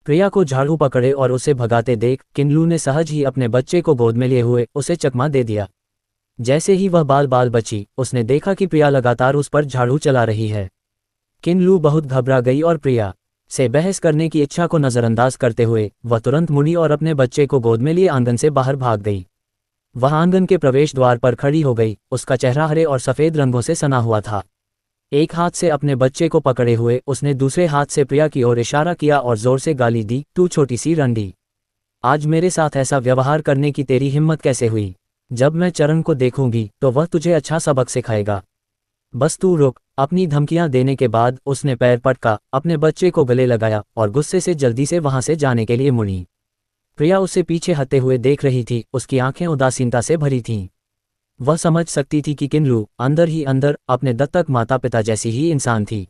प्रिया को झाड़ू पकड़े और उसे भगाते देख किन्लू ने सहज ही अपने बच्चे को गोद में लिए हुए उसे चकमा दे दिया। जैसे ही वह बाल बाल बची, उसने देखा कि प्रिया लगातार उस पर झाड़ू चला रही है। किन्लू बहुत घबरा गई और प्रिया से बहस करने की इच्छा को नज़रअंदाज करते हुए वह तुरंत मुड़ी और अपने बच्चे को गोद में लिए आंगन से बाहर भाग गई। वह आंगन के प्रवेश द्वार पर खड़ी हो गई। उसका चेहरा हरे और सफ़ेद रंगों से सना हुआ था। एक हाथ से अपने बच्चे को पकड़े हुए उसने दूसरे हाथ से प्रिया की ओर इशारा किया और जोर से गाली दी, तू छोटी सी रंडी, आज मेरे साथ ऐसा व्यवहार करने की तेरी हिम्मत कैसे हुई? जब मैं चरण को देखूंगी तो वह तुझे अच्छा सबक सिखाएगा। बस तू रुक। अपनी धमकियां देने के बाद उसने पैर पटका, अपने बच्चे को गले लगाया और गुस्से से जल्दी से वहां से जाने के लिए मुड़ी। प्रिया उसे पीछे हटते हुए देख रही थी। उसकी आंखें उदासीनता से भरी थीं। वह समझ सकती थी कि किन्लू अंदर ही अंदर अपने दत्तक माता पिता जैसी ही इंसान थी।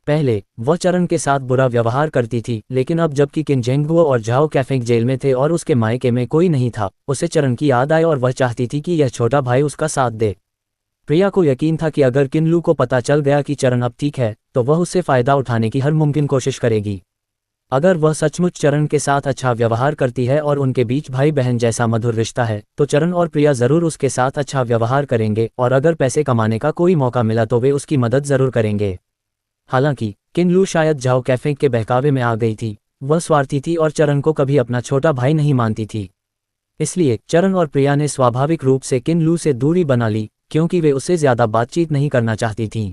पहले वह चरण के साथ बुरा व्यवहार करती थी, लेकिन अब जबकि किनजेंगुओ और झाओ कैफेंग जेल में थे और उसके मायके में कोई नहीं था, उसे चरण की याद आई और वह चाहती थी कि यह छोटा भाई उसका साथ दे। प्रिया को यकीन था कि अगर किन्लू को पता चल गया कि चरण अब ठीक है तो वह उससे फ़ायदा उठाने की हर मुमकिन कोशिश करेगी। अगर वह सचमुच चरण के साथ अच्छा व्यवहार करती है और उनके बीच भाई बहन जैसा मधुर रिश्ता है तो चरण और प्रिया ज़रूर उसके साथ अच्छा व्यवहार करेंगे और अगर पैसे कमाने का कोई मौका मिला तो वे उसकी मदद ज़रूर करेंगे। हालांकि किन्लू शायद झाओ कैफे के बहकावे में आ गई थी। वह स्वार्थी थी और चरण को कभी अपना छोटा भाई नहीं मानती थी। इसलिए चरण और प्रिया ने स्वाभाविक रूप से किन्लू से दूरी बना ली, क्योंकि वे उससे ज़्यादा बातचीत नहीं करना चाहती थीं।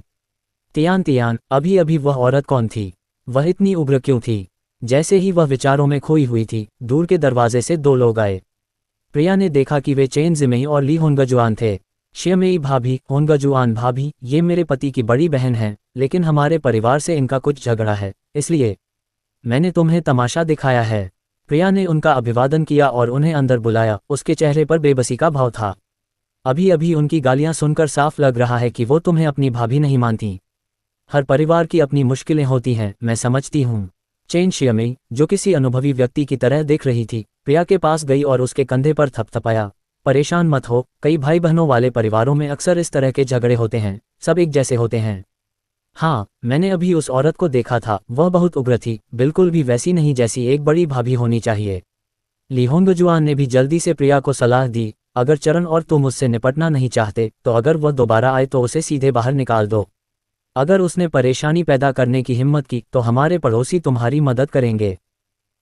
तियान तियान, अभी अभी वह औरत कौन थी? वह इतनी उग्र क्यों थी? जैसे ही वह विचारों में खोई हुई थी, दूर के दरवाजे से दो लोग आए। प्रिया ने देखा कि वे चेन जिमेई और ली होनगजुआन थे। शियमेई भाभी, होनगजुआन भाभी, ये मेरे पति की बड़ी बहन हैं, लेकिन हमारे परिवार से इनका कुछ झगड़ा है, इसलिए मैंने तुम्हें तमाशा दिखाया है। प्रिया ने उनका अभिवादन किया और उन्हें अंदर बुलाया। उसके चेहरे पर बेबसी का भाव था। अभी अभी उनकी गालियां सुनकर साफ लग रहा है कि वो तुम्हें अपनी भाभी नहीं मानती। हर परिवार की अपनी मुश्किलें होती हैं, मैं समझती हूँ। चेन शियमेई, जो किसी अनुभवी व्यक्ति की तरह दिख रही थी, प्रिया के पास गई और उसके कंधे पर थपथपाया। परेशान मत हो, कई भाई बहनों वाले परिवारों में अक्सर इस तरह के झगड़े होते हैं, सब एक जैसे होते हैं। हाँ, मैंने अभी उस औरत को देखा था, वह बहुत उग्र थी, बिल्कुल भी वैसी नहीं जैसी एक बड़ी भाभी होनी चाहिए। ली होनगजुआन ने भी जल्दी से प्रिया को सलाह दी, अगर चरण और तुम उससे निपटना नहीं चाहते तो अगर वह दोबारा आए तो उसे सीधे बाहर निकाल दो। अगर उसने परेशानी पैदा करने की हिम्मत की तो हमारे पड़ोसी तुम्हारी मदद करेंगे।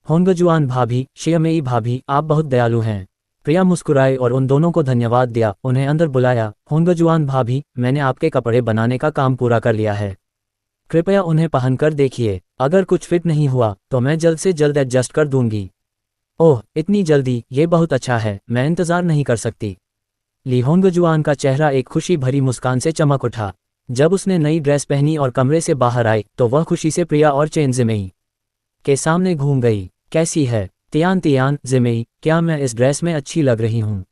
होनगजुआन भाभी, शियमेई भाभी, आप बहुत दयालु हैं। प्रिया मुस्कुराए और उन दोनों को धन्यवाद दिया, उन्हें अंदर बुलाया। होनगजुआन भाभी, मैंने आपके कपड़े बनाने का काम पूरा कर लिया है, कृपया उन्हें पहनकर देखिए। अगर कुछ फिट नहीं हुआ तो मैं जल्द से जल्द एडजस्ट कर दूंगी। ओह, इतनी जल्दी? ये बहुत अच्छा है, मैं इंतज़ार नहीं कर सकती। ली होनगजुआन का चेहरा एक खुशी भरी मुस्कान से चमक उठा। जब उसने नई ड्रेस पहनी और कमरे से बाहर आई तो वह खुशी से प्रिया और चेन जिमेई के सामने घूम गई। कैसी है? तियान तियान, जिमेई, क्या मैं इस ड्रेस में अच्छी लग रही हूँ?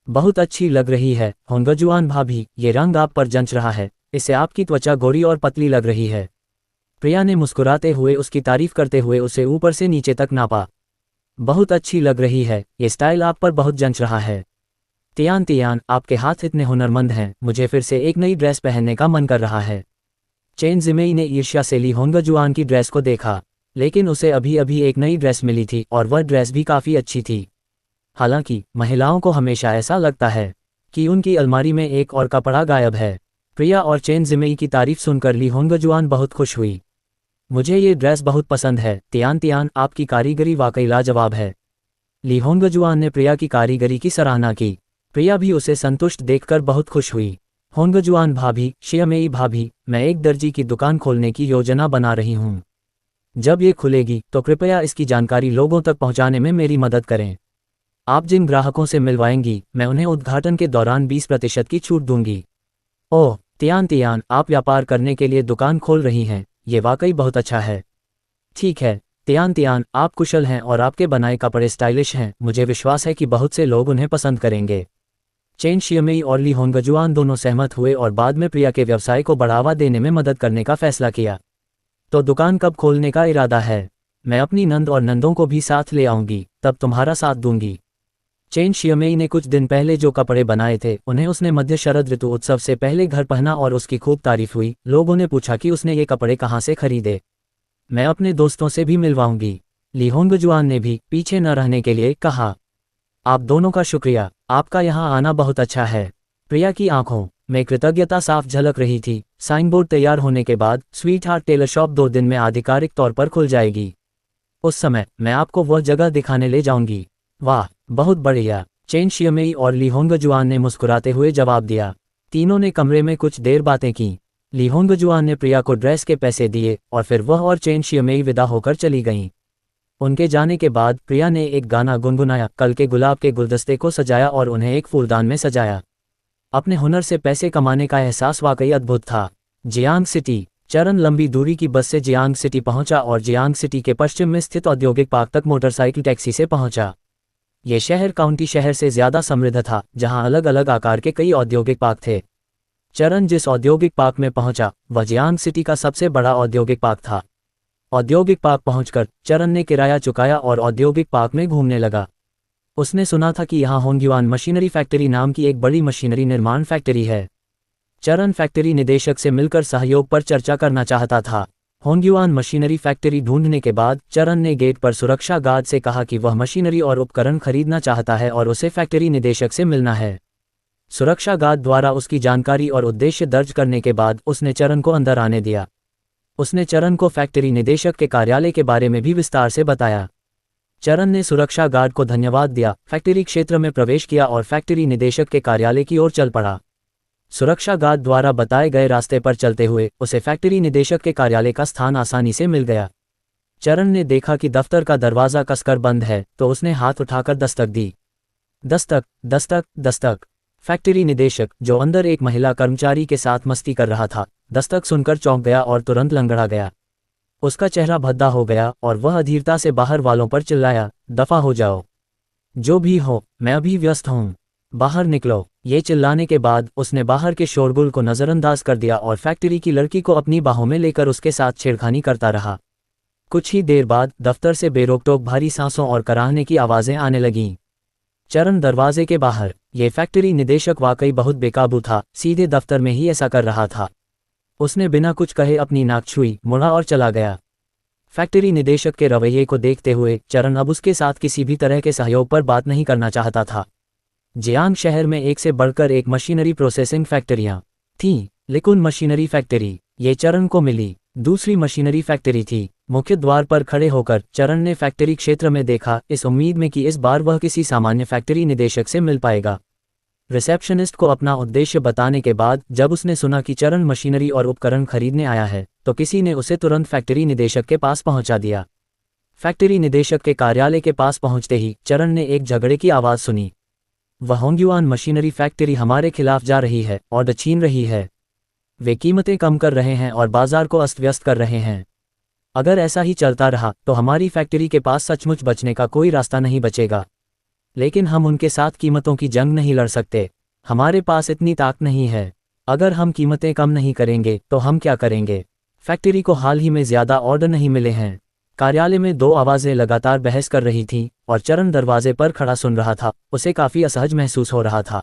बहुत अच्छी लग रही है होनगजुआन भाभी, ये रंग आप पर जंच रहा है, इससे आपकी त्वचा गोरी और पतली लग रही है। प्रिया ने मुस्कुराते हुए उसकी तारीफ करते हुए उसे ऊपर से नीचे तक नापा। बहुत अच्छी लग रही है, ये स्टाइल आप पर बहुत जंच रहा है। तियान तियान, आपके हाथ इतने हुनरमंद हैं, मुझे फिर से एक नई ड्रेस पहनने का मन कर रहा है। चेन जिमेई ने ईर्ष्या से ली होनगजुआन की ड्रेस को देखा, लेकिन उसे अभी अभी एक नई ड्रेस मिली थी और वह ड्रेस भी काफ़ी अच्छी थी। हालांकि महिलाओं को हमेशा ऐसा लगता है कि उनकी अलमारी में एक और कपड़ा गायब है। प्रिया और चेन जिमेई की तारीफ सुनकर ली होनगजुआन बहुत खुश हुई। मुझे ये ड्रेस बहुत पसंद है तियान तियान, आपकी कारीगरी वाकई लाजवाब है। ली होनगजुआन ने प्रिया की कारीगरी की सराहना की। प्रिया भी उसे संतुष्ट देखकर बहुत खुश हुई। होनगजुआन भाभी, शियमेई भाभी, मैं एक दर्जी की दुकान खोलने की योजना बना रही हूँ। जब ये खुलेगी तो कृपया इसकी जानकारी लोगों तक पहुँचाने में मेरी मदद करें। आप जिन ग्राहकों से मिलवाएंगी, मैं उन्हें उद्घाटन के दौरान 20% की छूट दूंगी। ओह तियान तियान, आप व्यापार करने के लिए दुकान खोल रही हैं, ये वाकई बहुत अच्छा है। ठीक है तियान तियान, आप कुशल हैं और आपके बनाए कपड़े स्टाइलिश हैं, मुझे विश्वास है कि बहुत से लोग उन्हें पसंद करेंगे। चेन शियमेई और ली होनगजुआन दोनों सहमत हुए और बाद में प्रिया के व्यवसाय को बढ़ावा देने में मदद करने का फैसला किया। तो दुकान कब खोलने का इरादा है? मैं अपनी नंद और नंदों को भी साथ ले आऊंगी, तब तुम्हारा साथ दूंगी। चेन शियमेई ने कुछ दिन पहले जो कपड़े बनाए थे उन्हें उसने मध्य शरद ऋतु उत्सव से पहले घर पहना और उसकी खूब तारीफ हुई। लोगों ने पूछा कि उसने ये कपड़े कहाँ से खरीदे। मैं अपने दोस्तों से भी मिलवाऊंगी। ली होंगजुआन ने भी पीछे न रहने के लिए कहा। आप दोनों का शुक्रिया, आपका यहाँ आना बहुत अच्छा है। प्रिया की आंखों में कृतज्ञता साफ झलक रही थी। साइनबोर्ड तैयार होने के बाद स्वीट हार्ट टेलर शॉप 2 दिन में आधिकारिक तौर पर खुल जाएगी। उस समय मैं आपको वह जगह दिखाने ले जाऊंगी। वाह, बहुत बढ़िया, चेन शियमेई और ली होंगजुआन ने मुस्कुराते हुए जवाब दिया। तीनों ने कमरे में कुछ देर बातें की। ली होंगजुआन ने प्रिया को ड्रेस के पैसे दिए और फिर वह और चेन शियमेई विदा होकर चली गईं। उनके जाने के बाद प्रिया ने एक गाना गुनगुनाया, कल के गुलाब के गुलदस्ते को सजाया और उन्हें एक फूलदान में सजाया। अपने हुनर से पैसे कमाने का एहसास वाकई अद्भुत था। Jiang city. चरण लंबी दूरी की बस से जियांग सिटी पहुंचा और जियांग सिटी के पश्चिम में स्थित औद्योगिक पार्क तक मोटरसाइकिल टैक्सी से पहुंचा। ये शहर काउंटी शहर से ज्यादा समृद्ध था, जहां अलग अलग आकार के कई औद्योगिक पार्क थे। चरण जिस औद्योगिक पार्क में पहुंचा वह जियांग सिटी का सबसे बड़ा औद्योगिक पार्क था। औद्योगिक पार्क पहुंचकर चरण ने किराया चुकाया और औद्योगिक पार्क में घूमने लगा। उसने सुना था कि यहाँ होंगयुआन मशीनरी फैक्ट्री नाम की एक बड़ी मशीनरी निर्माण फैक्ट्री है। चरण फैक्ट्री निदेशक से मिलकर सहयोग पर चर्चा करना चाहता था। होंगयुआन मशीनरी फैक्ट्री ढूंढने के बाद चरण ने गेट पर सुरक्षा गार्ड से कहा कि वह मशीनरी और उपकरण खरीदना चाहता है और उसे फैक्ट्री निदेशक से मिलना है। सुरक्षा गार्ड द्वारा उसकी जानकारी और उद्देश्य दर्ज करने के बाद उसने चरण को अंदर आने दिया। उसने चरण को फैक्ट्री निदेशक के कार्यालय के बारे में भी विस्तार से बताया। चरण ने सुरक्षा गार्ड को धन्यवाद दिया, फैक्ट्री क्षेत्र में प्रवेश किया और फैक्ट्री निदेशक के कार्यालय की ओर चल पड़ा। सुरक्षा गार्ड द्वारा बताए गए रास्ते पर चलते हुए उसे फैक्ट्री निदेशक के कार्यालय का स्थान आसानी से मिल गया। चरण ने देखा कि दफ्तर का दरवाजा कसकर बंद है तो उसने हाथ उठाकर दस्तक दी। दस्तक, दस्तक, दस्तक। फैक्ट्री निदेशक, जो अंदर एक महिला कर्मचारी के साथ मस्ती कर रहा था, दस्तक सुनकर चौंक गया और तुरंत लंगड़ा गया। उसका चेहरा भद्दा हो गया और वह अधीरता से बाहर वालों पर चिल्लाया, दफा हो जाओ। जो भी हो, मैं अभी व्यस्त हूं, बाहर निकलो। ये चिल्लाने के बाद उसने बाहर के शोरगुल को नज़रअंदाज कर दिया और फैक्ट्री की लड़की को अपनी बाहों में लेकर उसके साथ छेड़खानी करता रहा। कुछ ही देर बाद दफ्तर से बेरोकटोक भारी सांसों और कराहने की आवाज़ें आने लगीं। चरण दरवाजे के बाहर। ये फैक्ट्री निदेशक वाकई बहुत बेकाबू था, सीधे दफ्तर में ही ऐसा कर रहा था। उसने बिना कुछ कहे अपनी नाक छुई, मुड़ा और चला गया। फैक्ट्री निदेशक के रवैये को देखते हुए चरण अब उसके साथ किसी भी तरह के सहयोग पर बात नहीं करना चाहता था। जियांग शहर में एक से बढ़कर एक मशीनरी प्रोसेसिंग फैक्ट्रियां थीं, लेकिन मशीनरी फैक्ट्री ये चरण को मिली दूसरी मशीनरी फैक्ट्री थी। मुख्य द्वार पर खड़े होकर चरण ने फैक्ट्री क्षेत्र में देखा, इस उम्मीद में कि इस बार वह किसी सामान्य फैक्ट्री निदेशक से मिल पाएगा। रिसेप्शनिस्ट को अपना उद्देश्य बताने के बाद जब उसने सुना कि चरण मशीनरी और उपकरण खरीदने आया है तो किसी ने उसे तुरंत फैक्ट्री निदेशक के पास पहुंचा दिया। फैक्ट्री निदेशक के कार्यालय के पास पहुंचते ही चरण ने एक झगड़े की आवाज़ सुनी। वह होंगयुआन मशीनरी फैक्ट्री हमारे खिलाफ जा रही है और छीन रही है। वे कीमतें कम कर रहे हैं और बाजार को अस्त व्यस्त कर रहे हैं। अगर ऐसा ही चलता रहा तो हमारी फैक्ट्री के पास सचमुच बचने का कोई रास्ता नहीं बचेगा। लेकिन हम उनके साथ कीमतों की जंग नहीं लड़ सकते, हमारे पास इतनी ताकत नहीं है। अगर हम कीमतें कम नहीं करेंगे तो हम क्या करेंगे? फैक्ट्री को हाल ही में ज़्यादा ऑर्डर नहीं मिले हैं। कार्यालय में 2 आवाज़ें लगातार बहस कर रही थीं और चरण दरवाजे पर खड़ा सुन रहा था। उसे काफ़ी असहज महसूस हो रहा था।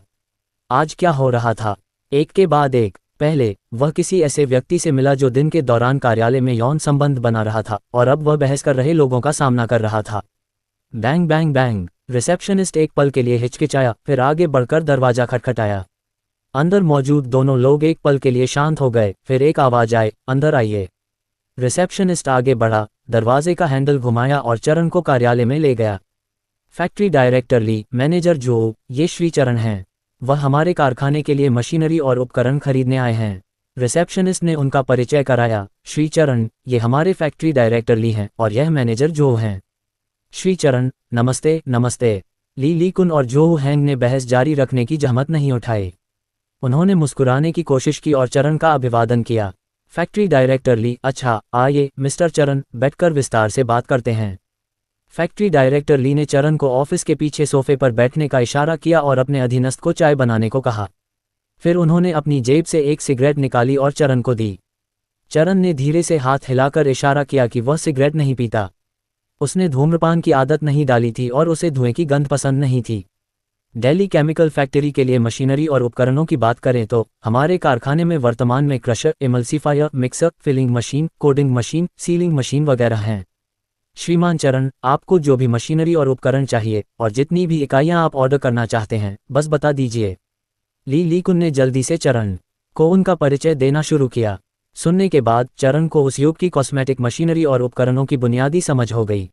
आज क्या हो रहा था? एक के बाद एक। पहले वह किसी ऐसे व्यक्ति से मिला जो दिन के दौरान कार्यालय में यौन संबंध बना रहा था और अब वह बहस कर रहे लोगों का सामना कर रहा था। Bang bang bang. रिसेप्शनिस्ट एक पल के लिए हिचकिचाया, फिर आगे बढ़कर दरवाजा खटखटाया। अंदर मौजूद दोनों लोग एक पल के लिए शांत हो गए, फिर एक आवाज आए, अंदर आइए। रिसेप्शनिस्ट आगे बढ़ा, दरवाजे का हैंडल घुमाया और चरण को कार्यालय में ले गया। फैक्ट्री डायरेक्टर ली, मैनेजर जो, ये श्री चरण हैं। वह हमारे कारखाने के लिए मशीनरी और उपकरण खरीदने आए हैं। रिसेप्शनिस्ट ने उनका परिचय कराया। श्री चरण, ये हमारे फैक्ट्री डायरेक्टर ली हैं और यह मैनेजर जो हैं। श्री चरण, नमस्ते नमस्ते। ली कुन और जो हैंग ने बहस जारी रखने की जहमत नहीं उठाई। उन्होंने मुस्कुराने की कोशिश की और चरण का अभिवादन किया। फैक्ट्री डायरेक्टर ली, अच्छा आइए मिस्टर चरण, बैठकर विस्तार से बात करते हैं। फैक्ट्री डायरेक्टर ली ने चरण को ऑफिस के पीछे सोफे पर बैठने का इशारा किया और अपने अधीनस्थ को चाय बनाने को कहा। फिर उन्होंने अपनी जेब से एक सिगरेट निकाली और चरण को दी। चरण ने धीरे से हाथ हिलाकर इशारा किया कि वह सिगरेट नहीं पीता। उसने धूम्रपान की आदत नहीं डाली थी और उसे धुएं की गंध पसंद नहीं थी। दिल्ली केमिकल फैक्ट्री के लिए मशीनरी और उपकरणों की बात करें तो हमारे कारखाने में वर्तमान में crusher, emulsifier, mixer, filling machine, coding machine, sealing machine वगैरह हैं। श्रीमान चरण, आपको जो भी मशीनरी और उपकरण चाहिए और जितनी भी इकाइयां आप ऑर्डर करना चाहते हैं बस बता दीजिए। ली लीकुन ने जल्दी से चरण को उनका परिचय देना शुरू किया। सुनने के बाद चरण को उस युग की कॉस्मेटिक मशीनरी और उपकरणों की बुनियादी समझ हो गई।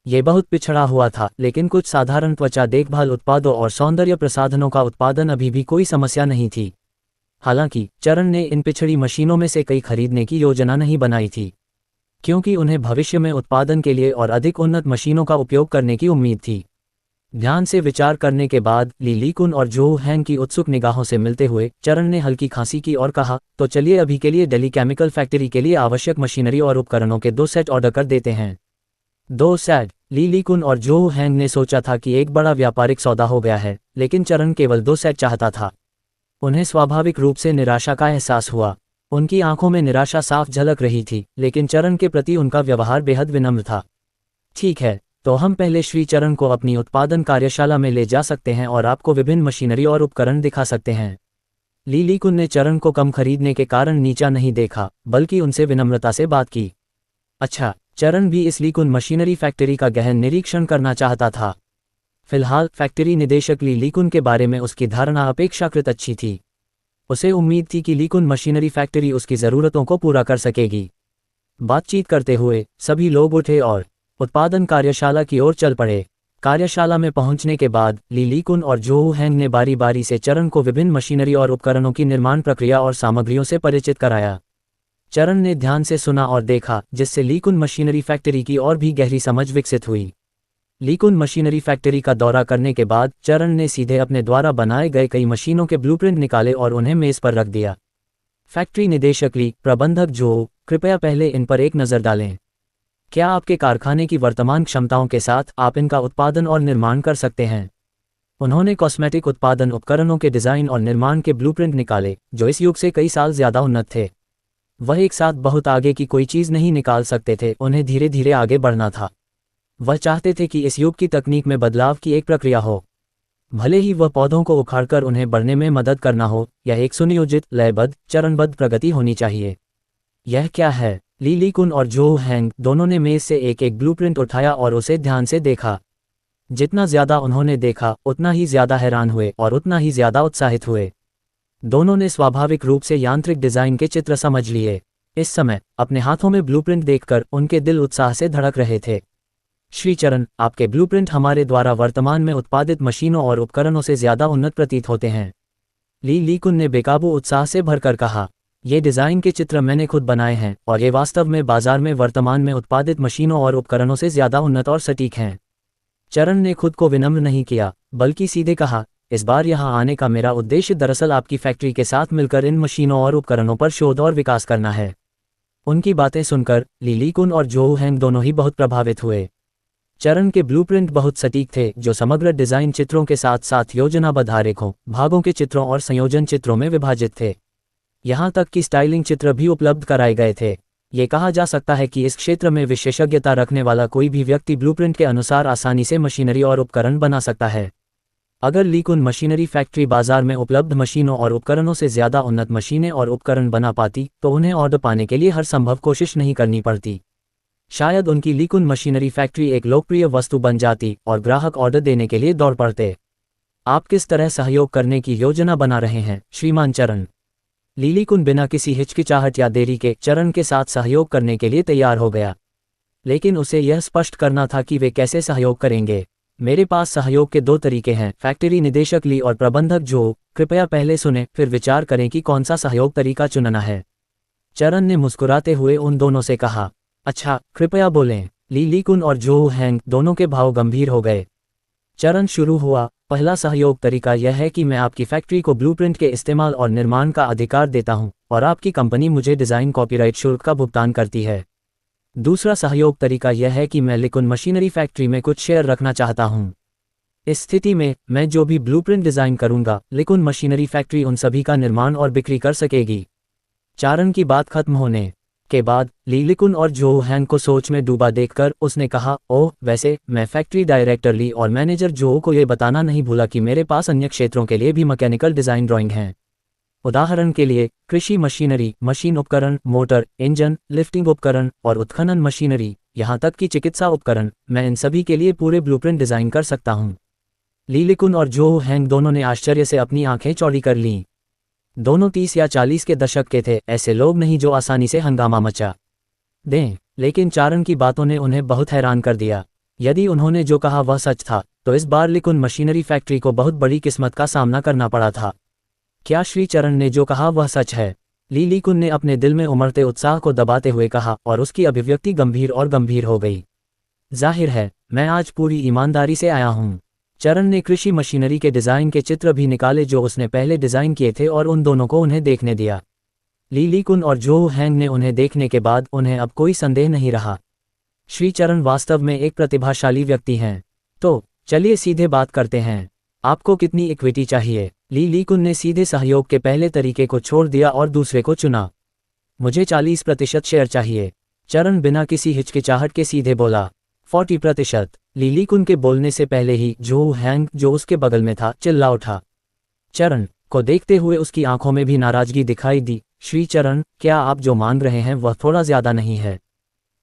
ये बहुत पिछड़ा हुआ था, लेकिन कुछ साधारण त्वचा देखभाल उत्पादों और सौंदर्य प्रसाधनों का उत्पादन अभी भी कोई समस्या नहीं थी। हालांकि चरण ने इन पिछड़ी मशीनों में से कई खरीदने की योजना नहीं बनाई थी, क्योंकि उन्हें भविष्य में उत्पादन के लिए और अधिक उन्नत मशीनों का उपयोग करने की उम्मीद थी। ध्यान से विचार करने के बाद ली लीकुन और जो हैंग की उत्सुक निगाहों से मिलते हुए चरण ने हल्की खांसी की और कहा, तो चलिए अभी के लिए दिल्ली केमिकल फैक्ट्री के लिए आवश्यक मशीनरी और उपकरणों के 2 सेट ऑर्डर कर देते हैं। 2 सेट। ली लीकुन और जो हैंग ने सोचा था कि एक बड़ा व्यापारिक सौदा हो गया है, लेकिन चरण केवल 2 सेट चाहता था। उन्हें स्वाभाविक रूप से निराशा का एहसास हुआ। उनकी आंखों में निराशा साफ झलक रही थी, लेकिन चरण के प्रति उनका व्यवहार बेहद विनम्र था। ठीक है, तो हम पहले श्री चरण को अपनी उत्पादन कार्यशाला में ले जा सकते हैं और आपको विभिन्न मशीनरी और उपकरण दिखा सकते हैं। ली लीकुन ने चरण को कम खरीदने के कारण नीचा नहीं देखा, बल्कि उनसे विनम्रता से बात की। अच्छा, चरण भी इस लीकुन मशीनरी फैक्ट्री का गहन निरीक्षण करना चाहता था। फिलहाल फैक्ट्री निदेशक ली लीकुन के बारे में उसकी धारणा अपेक्षाकृत अच्छी थी। उसे उम्मीद थी कि लीकुन मशीनरी फैक्ट्री उसकी ज़रूरतों को पूरा कर सकेगी। बातचीत करते हुए सभी लोग उठे और उत्पादन कार्यशाला की ओर चल पड़े। कार्यशाला में पहुंचने के बाद ली लीकुन और जो हैंग ने बारी बारी से चरण को विभिन्न मशीनरी और उपकरणों की निर्माण प्रक्रिया और सामग्रियों से परिचित कराया। चरण ने ध्यान से सुना और देखा, जिससे लीकुन मशीनरी फैक्ट्री की और भी गहरी समझ विकसित हुई। लीकुन मशीनरी फैक्ट्री का दौरा करने के बाद चरण ने सीधे अपने द्वारा बनाए गए कई मशीनों के ब्लूप्रिंट निकाले और उन्हें मेज पर रख दिया। फैक्ट्री निदेशक ली, प्रबंधक जो, कृपया पहले इन पर एक नज़र डालें। क्या आपके कारखाने की वर्तमान क्षमताओं के साथ आप इनका उत्पादन और निर्माण कर सकते हैं? उन्होंने कॉस्मेटिक उत्पादन उपकरणों के डिज़ाइन और निर्माण के ब्लूप्रिंट निकाले, जो इस युग से कई साल ज़्यादा उन्नत थे। वह एक साथ बहुत आगे की कोई चीज़ नहीं निकाल सकते थे, उन्हें धीरे धीरे आगे बढ़ना था। वह चाहते थे कि इस युग की तकनीक में बदलाव की एक प्रक्रिया हो। भले ही वह पौधों को उखाड़कर उन्हें बढ़ने में मदद करना हो, यह एक सुनियोजित, लयबद्ध, चरणबद्ध प्रगति होनी चाहिए। यह क्या है? ली लीकुन और जो हैंग दोनों ने मेज से एक एक ब्लूप्रिंट उठाया और उसे ध्यान से देखा। जितना ज़्यादा उन्होंने देखा, उतना ही ज़्यादा हैरान हुए और उतना ही ज़्यादा उत्साहित हुए। दोनों ने स्वाभाविक रूप से यांत्रिक डिज़ाइन के चित्र समझ लिए। इस समय अपने हाथों में ब्लूप्रिंट देखकर उनके दिल उत्साह से धड़क रहे थे। श्री चरण, आपके ब्लूप्रिंट हमारे द्वारा वर्तमान में उत्पादित मशीनों और उपकरणों से ज़्यादा उन्नत प्रतीत होते हैं। ली लीकुन ने बेकाबू उत्साह से भरकर कहा, ये डिज़ाइन के चित्र मैंने खुद बनाए हैं और ये वास्तव में बाजार में वर्तमान में उत्पादित मशीनों और उपकरणों से ज़्यादा उन्नत और सटीक हैं। चरण ने खुद को विनम्र नहीं किया, बल्कि सीधे कहा, इस बार यहाँ आने का मेरा उद्देश्य दरअसल आपकी फैक्ट्री के साथ मिलकर इन मशीनों और उपकरणों पर शोध और विकास करना है। उनकी बातें सुनकर ली लीकुन और जो हैंग दोनों ही बहुत प्रभावित हुए। चरण के ब्लूप्रिंट बहुत सटीक थे, जो समग्र डिज़ाइन चित्रों के साथ साथ योजनाबद्ध आरेखों, भागों के चित्रों और संयोजन चित्रों में विभाजित थे। यहाँ तक कि स्टाइलिंग चित्र भी उपलब्ध कराए गए थे। ये कहा जा सकता है कि इस क्षेत्र में विशेषज्ञता रखने वाला कोई भी व्यक्ति ब्लूप्रिंट के अनुसार आसानी से मशीनरी और उपकरण बना सकता है। अगर लीकुन मशीनरी फैक्ट्री बाजार में उपलब्ध मशीनों और उपकरणों से ज़्यादा उन्नत मशीनें और उपकरण बना पाती, तो उन्हें ऑर्डर पाने के लिए हर संभव कोशिश नहीं करनी पड़ती। शायद उनकी लीकुन मशीनरी फैक्ट्री एक लोकप्रिय वस्तु बन जाती और ग्राहक ऑर्डर देने के लिए दौड़ पड़ते। आप किस तरह सहयोग करने की योजना बना रहे हैं, श्रीमान चरण? ली लीकुन बिना किसी हिचकिचाहट या देरी के चरण के साथ सहयोग करने के लिए तैयार हो गया। लेकिन उसे यह स्पष्ट करना था कि वे कैसे सहयोग करेंगे। मेरे पास सहयोग के 2 तरीके हैं। फैक्ट्री निदेशक ली और प्रबंधक जो, कृपया पहले सुने, फिर विचार करें कि कौन सा सहयोग तरीका चुनना है। चरण ने मुस्कुराते हुए उन दोनों से कहा, अच्छा, कृपया बोलें। ली लीकुन और जो हैंग दोनों के भाव गंभीर हो गए। चरण शुरू हुआ, पहला सहयोग तरीका यह है कि मैं आपकी फैक्ट्री को ब्लूप्रिंट के इस्तेमाल और निर्माण का अधिकार देता हूं और आपकी कंपनी मुझे डिज़ाइन कॉपीराइट शुल्क का भुगतान करती है। दूसरा सहयोग तरीका यह है कि मैं लीकुन मशीनरी फैक्ट्री में कुछ शेयर रखना चाहता हूं। इस स्थिति में मैं जो भी ब्लूप्रिंट डिज़ाइन करूंगा, लीकुन मशीनरी फैक्ट्री उन सभी का निर्माण और बिक्री कर सकेगी। चरण की बात खत्म होने के बाद ली लीकुन और जो हैंग को सोच में डूबा देखकर उसने कहा, ओह, वैसे मैं फैक्ट्री डायरेक्टर ली और मैनेजर जो को ये बताना नहीं भूला कि मेरे पास अन्य क्षेत्रों के लिए भी मैकेनिकल डिज़ाइन ड्राइंग हैं। उदाहरण के लिए कृषि मशीनरी, मशीन उपकरण, मोटर, इंजन, लिफ्टिंग उपकरण और उत्खनन मशीनरी। यहाँ तक कि चिकित्सा उपकरण, मैं इन सभी के लिए पूरे ब्लूप्रिंट डिज़ाइन कर सकता हूँ। ली लिकुन और जो हैंग दोनों ने आश्चर्य से अपनी आंखें चौड़ी कर लीं। दोनों 30 या 40 के दशक के थे, ऐसे लोग नहीं जो आसानी से हंगामा मचा दें। लेकिन चारण की बातों ने उन्हें बहुत हैरान कर दिया। यदि उन्होंने जो कहा वह सच था, तो इस बार लिकुन मशीनरी फैक्ट्री को बहुत बड़ी किस्मत का सामना करना पड़ा था। क्या श्री चरण ने जो कहा वह सच है? ली लिकुन ने अपने दिल में उमड़ते उत्साह को दबाते हुए कहा, और उसकी अभिव्यक्ति गंभीर और गंभीर हो गई। जाहिर है, मैं आज पूरी ईमानदारी से आया हूँ। चरण ने कृषि मशीनरी के डिज़ाइन के चित्र भी निकाले जो उसने पहले डिज़ाइन किए थे और उन दोनों को उन्हें देखने दिया। ली लिकुन और जो हैंग ने उन्हें देखने के बाद उन्हें अब कोई संदेह नहीं रहा। श्री चरण वास्तव में एक प्रतिभाशाली व्यक्ति हैं। तो चलिए सीधे बात करते हैं। आपको कितनी इक्विटी चाहिए? ली लिकुन ने सीधे सहयोग के पहले तरीके को छोड़ दिया और दूसरे को चुना। मुझे 40% शेयर चाहिए। चरण बिना किसी हिचकिचाहट के सीधे बोला। 40%? ली लिकुन के बोलने से पहले ही जो हैंग, जो उसके बगल में था, चिल्ला उठा। चरण को देखते हुए उसकी आंखों में भी नाराजगी दिखाई दी। श्री चरण, क्या आप जो मांग रहे हैं वह थोड़ा ज्यादा नहीं है?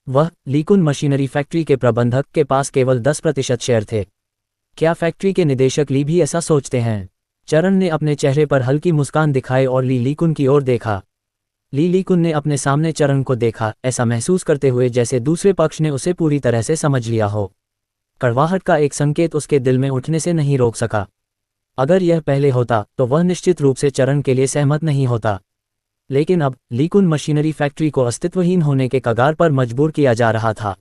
वह लिकुन मशीनरी फैक्ट्री के प्रबंधक के पास केवल 10% शेयर थे। क्या फैक्ट्री के निदेशक ली भी ऐसा सोचते हैं? चरण ने अपने चेहरे पर हल्की मुस्कान दिखाई और ली लिकुन की ओर देखा। ली लिकुन ने अपने सामने चरण को देखा, ऐसा महसूस करते हुए जैसे दूसरे पक्ष ने उसे पूरी तरह से समझ लिया हो। कड़वाहट का एक संकेत उसके दिल में उठने से नहीं रोक सका। अगर यह पहले होता तो वह निश्चित रूप से चरण के लिए सहमत नहीं होता। लेकिन अब लिकुन मशीनरी फैक्ट्री को अस्तित्वहीन होने के कगार पर मजबूर किया जा रहा था।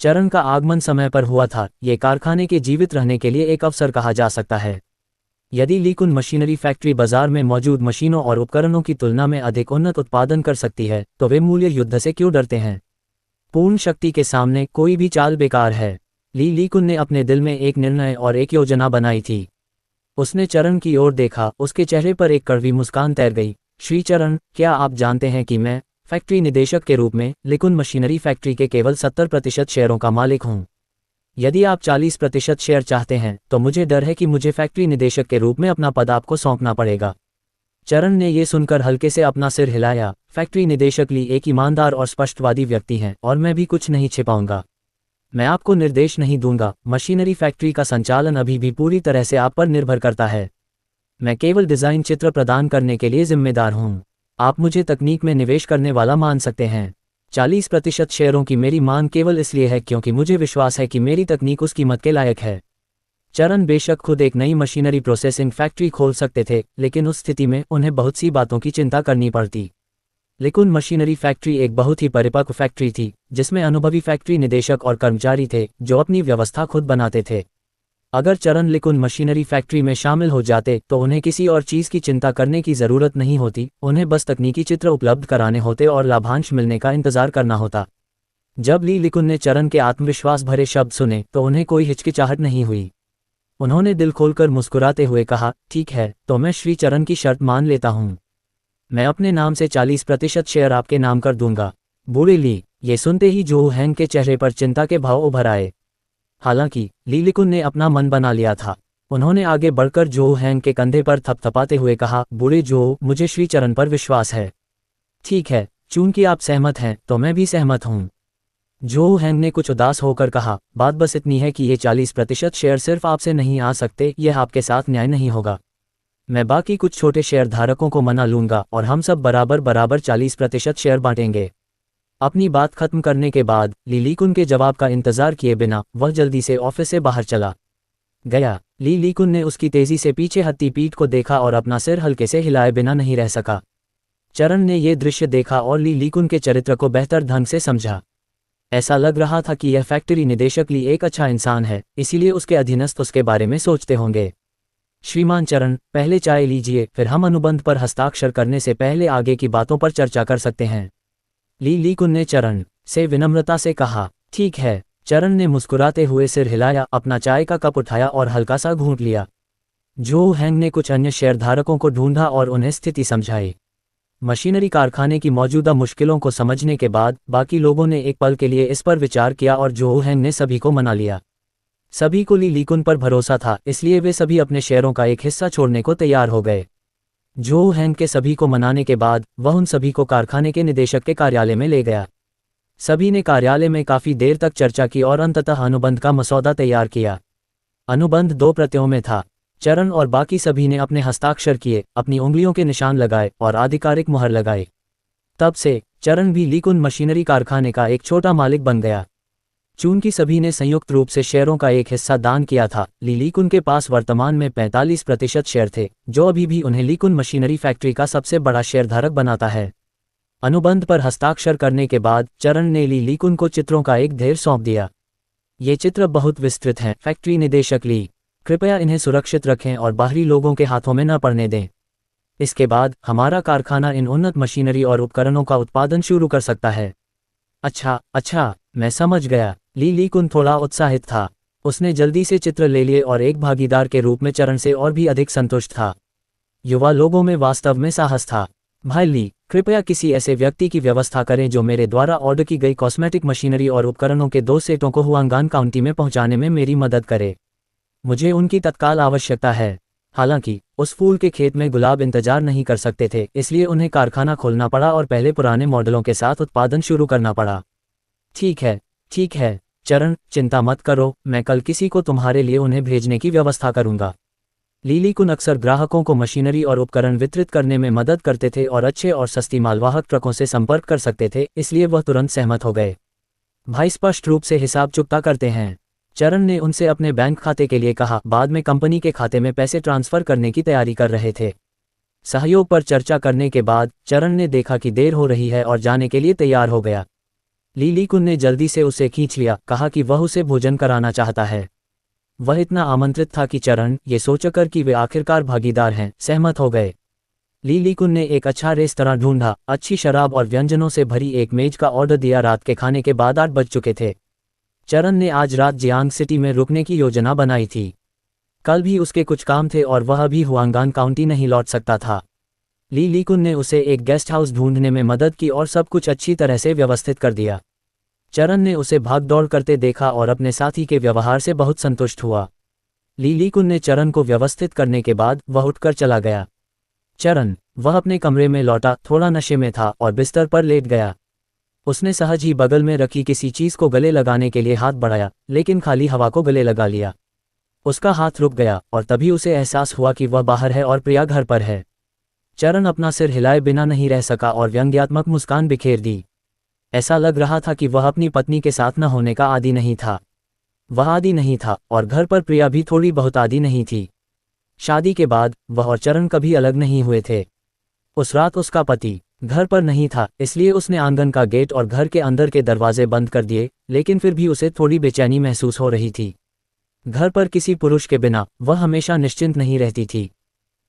चरण का आगमन समय पर हुआ था। ये कारखाने के जीवित रहने के लिए एक अवसर कहा जा सकता है। यदि लिकुन मशीनरी फैक्ट्री बाजार में मौजूद मशीनों और उपकरणों की तुलना में अधिक उन्नत उत्पादन कर सकती है, तो वे मूल्य युद्ध से क्यों डरते हैं? पूर्ण शक्ति के सामने कोई भी चाल बेकार है। ली लिकुन ने अपने दिल में एक निर्णय और एक योजना बनाई थी। उसने चरण की ओर देखा, उसके चेहरे पर एक कड़वी मुस्कान तैर गई। श्री चरण, क्या आप जानते हैं कि मैं फैक्ट्री निदेशक के रूप में लिकुन मशीनरी फैक्ट्री के केवल 70% शेयरों का मालिक हूं। यदि आप 40% शेयर चाहते हैं, तो मुझे डर है कि मुझे फैक्ट्री निदेशक के रूप में अपना पद आपको सौंपना पड़ेगा। चरण ने यह सुनकर हल्के से अपना सिर हिलाया। फैक्ट्री निदेशक ली एक ईमानदार और स्पष्टवादी व्यक्ति हैं, और मैं भी कुछ नहीं छिपाऊंगा। मैं आपको निर्देश नहीं दूंगा। मशीनरी फैक्ट्री का संचालन अभी भी पूरी तरह से आप पर निर्भर करता है। मैं केवल डिज़ाइन चित्र प्रदान करने के लिए जिम्मेदार हूं। आप मुझे तकनीक में निवेश करने वाला मान सकते हैं। 40% शेयरों की मेरी मांग केवल इसलिए है क्योंकि मुझे विश्वास है कि मेरी तकनीक उस कीमत के लायक है। चरण बेशक खुद एक नई मशीनरी प्रोसेसिंग फैक्ट्री खोल सकते थे, लेकिन उस स्थिति में उन्हें बहुत सी बातों की चिंता करनी पड़ती। लिकुन मशीनरी फैक्ट्री एक बहुत ही परिपक्व फैक्ट्री थी, जिसमें अनुभवी फैक्ट्री निदेशक और कर्मचारी थे जो अपनी व्यवस्था खुद बनाते थे। अगर चरण लिकुन मशीनरी फैक्ट्री में शामिल हो जाते तो उन्हें किसी और चीज़ की चिंता करने की ज़रूरत नहीं होती। उन्हें बस तकनीकी चित्र उपलब्ध कराने होते और लाभांश मिलने का इंतज़ार करना होता। जब ली लिकुन ने चरण के आत्मविश्वास भरे शब्द सुने तो उन्हें कोई हिचकिचाहट नहीं हुई। उन्होंने दिल खोलकर मुस्कुराते हुए कहा, ठीक है, तो मैं श्री चरण की शर्त मान लेता हूँ। मैं अपने नाम से 40% शेयर आपके नाम कर दूंगा। बूढ़े ली, ये सुनते ही जो हैंग के चेहरे पर चिंता के भाव उभर आए। हालांकि ली लिकुन ने अपना मन बना लिया था। उन्होंने आगे बढ़कर जो हैंग के कंधे पर थपथपाते हुए कहा, बूढ़े जो, मुझे श्री चरण पर विश्वास है। ठीक है, चूंकि आप सहमत हैं तो मैं भी सहमत हूँ। जो हैंग ने कुछ उदास होकर कहा, बात बस इतनी है कि ये 40% शेयर सिर्फ आपसे नहीं आ सकते, यह आपके साथ न्याय नहीं होगा। मैं बाकी कुछ छोटे शेयर धारकों को मना लूंगा और हम सब बराबर बराबर 40% शेयर बांटेंगे। अपनी बात खत्म करने के बाद ली लिकुन के जवाब का इंतजार किए बिना वह जल्दी से ऑफिस से बाहर चला गया। ली लिकुन ने उसकी तेजी से पीछे हत्ती पीठ को देखा और अपना सिर हल्के से हिलाए बिना नहीं रह सका। चरण ने यह दृश्य देखा और ली लिकुन के चरित्र को बेहतर ढंग से समझा। ऐसा लग रहा था कि यह फैक्ट्री निदेशक ली एक अच्छा इंसान है, इसीलिए उसके अधीनस्थ उसके बारे में सोचते होंगे। श्रीमान चरण, पहले चाय लीजिए, फिर हम अनुबंध पर हस्ताक्षर करने से पहले आगे की बातों पर चर्चा कर सकते हैं। ली लिकुन ने चरण से विनम्रता से कहा। ठीक है। चरण ने मुस्कुराते हुए सिर हिलाया, अपना चाय का कप उठाया और हल्का सा घूंट लिया। जो हैंग ने कुछ अन्य शेयरधारकों को ढूंढा और उन्हें स्थिति समझाई। मशीनरी कारखाने की मौजूदा मुश्किलों को समझने के बाद बाकी लोगों ने एक पल के लिए इस पर विचार किया और जो हैंग ने सभी को मना लिया। सभी को ली लिकुन पर भरोसा था, इसलिए वे सभी अपने शेयरों का एक हिस्सा छोड़ने को तैयार हो गए। जो हैंग के सभी को मनाने के बाद वह उन सभी को कारखाने के निदेशक के कार्यालय में ले गया। सभी ने कार्यालय में काफी देर तक चर्चा की और अंततः अनुबंध का मसौदा तैयार किया। अनुबंध 2 प्रतियों में था। चरण और बाकी सभी ने अपने हस्ताक्षर किए, अपनी उंगलियों के निशान लगाए और आधिकारिक मुहर लगाई। तब से चरण भी लीकुन मशीनरी कारखाने का एक छोटा मालिक बन गया। चूंकि सभी ने संयुक्त रूप से शेयरों का एक हिस्सा दान किया था, लीकुन के पास वर्तमान में 45% शेयर थे, जो अभी भी उन्हें लीकुन मशीनरी फैक्ट्री का सबसे बड़ा शेयरधारक बनाता है। अनुबंध पर हस्ताक्षर करने के बाद चरण ने लीकुन को चित्रों का एक ढेर सौंप दिया। ये चित्र बहुत विस्तृत हैं, फैक्ट्री निदेशक ली। कृपया इन्हें सुरक्षित रखें और बाहरी लोगों के हाथों में न पड़ने दें। इसके बाद हमारा कारखाना इन उन्नत मशीनरी और उपकरणों का उत्पादन शुरू कर सकता है। अच्छा, मैं समझ गया। लीकुन थोड़ा उत्साहित था। उसने जल्दी से चित्र ले लिए और एक भागीदार के रूप में चरण से और भी अधिक संतुष्ट था। युवा लोगों में वास्तव में साहस था। भाई ली, कृपया किसी ऐसे व्यक्ति की व्यवस्था करें जो मेरे द्वारा ऑर्डर की गई कॉस्मेटिक मशीनरी और उपकरणों के 2 सेटों को हुआंगान काउंटी में पहुंचाने में मेरी मदद करे। मुझे उनकी तत्काल आवश्यकता है। हालांकि उस फूल के खेत में गुलाब इंतजार नहीं कर सकते थे, इसलिए उन्हें कारखाना खोलना पड़ा और पहले पुराने मॉडलों के साथ उत्पादन शुरू करना पड़ा। ठीक है चरण, चिंता मत करो, मैं कल किसी को तुम्हारे लिए उन्हें भेजने की व्यवस्था करूंगा। लीकुन अक्सर ग्राहकों को मशीनरी और उपकरण वितरित करने में मदद करते थे और अच्छे और सस्ती मालवाहक ट्रकों से संपर्क कर सकते थे, इसलिए वह तुरंत सहमत हो गए। भाई स्पष्ट रूप से हिसाब चुकता करते हैं। चरण ने उनसे अपने बैंक खाते के लिए कहा। बाद में कंपनी के खाते में पैसे ट्रांसफर करने की तैयारी कर रहे थे। सहयोग पर चर्चा करने के बाद चरण ने देखा कि देर हो रही है और जाने के लिए तैयार हो गया। लीकुन ने जल्दी से उसे खींच लिया, कहा कि वह उसे भोजन कराना चाहता है। वह इतना आमंत्रित था कि चरण, ये सोचकर कि वे आखिरकार भागीदार हैं, सहमत हो गए। लीकुन ने एक अच्छा रेस्तरां ढूंढा, अच्छी शराब और व्यंजनों से भरी एक मेज का ऑर्डर दिया। रात के खाने के बाद 8 बज चुके थे। चरण ने आज रात जियांग सिटी में रुकने की योजना बनाई थी। कल भी उसके कुछ काम थे और वह अभी हुआंगान काउंटी नहीं लौट सकता था। लीकुन ने उसे एक गेस्ट हाउस ढूंढने में मदद की और सब कुछ अच्छी तरह से व्यवस्थित कर दिया। चरण ने उसे भागदौड़ करते देखा और अपने साथी के व्यवहार से बहुत संतुष्ट हुआ। लीकुन ने चरण को व्यवस्थित करने के बाद वह उठकर चला गया। चरण, वह अपने कमरे में लौटा, थोड़ा नशे में था और बिस्तर पर लेट गया। उसने सहज ही बगल में रखी किसी चीज को गले लगाने के लिए हाथ बढ़ाया, लेकिन खाली हवा को गले लगा लिया। उसका हाथ रुक गया और तभी उसे एहसास हुआ कि वह बाहर है और प्रिया घर पर है। चरण अपना सिर हिलाए बिना नहीं रह सका और व्यंग्यात्मक मुस्कान बिखेर दी। ऐसा लग रहा था कि वह अपनी पत्नी के साथ न होने का आदी नहीं था। वह आदी नहीं था और घर पर प्रिया भी थोड़ी बहुत आदी नहीं थी। शादी के बाद वह और चरण कभी अलग नहीं हुए थे। उस रात उसका पति घर पर नहीं था, इसलिए उसने आंगन का गेट और घर के अंदर के दरवाजे बंद कर दिए, लेकिन फिर भी उसे थोड़ी बेचैनी महसूस हो रही थी। घर पर किसी पुरुष के बिना वह हमेशा निश्चिंत नहीं रहती थी।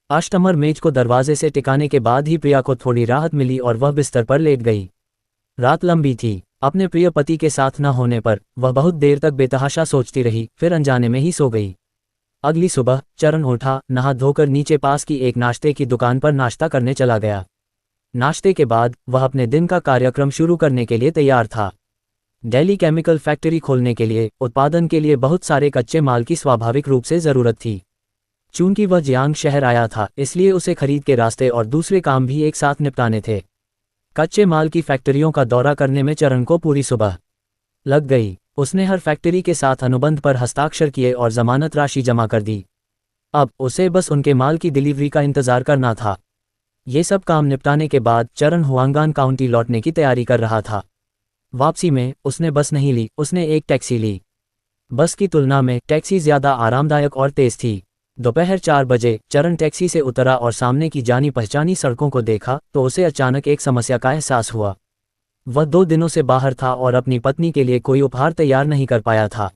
अष्टमर मेज को दरवाजे से टिकाने के बाद ही प्रिया को थोड़ी राहत मिली और वह बिस्तर पर लेट गई। रात लंबी थी। अपने प्रिय पति के साथ न होने पर वह बहुत देर तक बेतहाशा सोचती रही, फिर अनजाने में ही सो गई। अगली सुबह चरण उठा, नहा धोकर नीचे पास की एक नाश्ते की दुकान पर नाश्ता करने चला गया। नाश्ते के बाद वह अपने दिन का कार्यक्रम शुरू करने के लिए तैयार था। दिल्ली केमिकल फैक्ट्री खोलने के लिए उत्पादन के लिए बहुत सारे कच्चे माल की स्वाभाविक रूप से जरूरत थी। चूंकि वह जियांग शहर आया था, इसलिए उसे खरीद के रास्ते और दूसरे काम भी एक साथ निपटाने थे। कच्चे माल की फैक्ट्रियों का दौरा करने में चरण को पूरी सुबह लग गई। उसने हर फैक्ट्री के साथ अनुबंध पर हस्ताक्षर किए और जमानत राशि जमा कर दी। अब उसे बस उनके माल की डिलीवरी का इंतजार करना था। ये सब काम निपटाने के बाद चरण हुआंगान काउंटी लौटने की तैयारी कर रहा था। वापसी में उसने बस नहीं ली, उसने एक टैक्सी ली। बस की तुलना में टैक्सी ज्यादा आरामदायक और तेज थी। दोपहर 4 बजे चरण टैक्सी से उतरा और सामने की जानी पहचानी सड़कों को देखा तो उसे अचानक एक समस्या का एहसास हुआ। वह 2 दिनों से बाहर था और अपनी पत्नी के लिए कोई उपहार तैयार नहीं कर पाया था।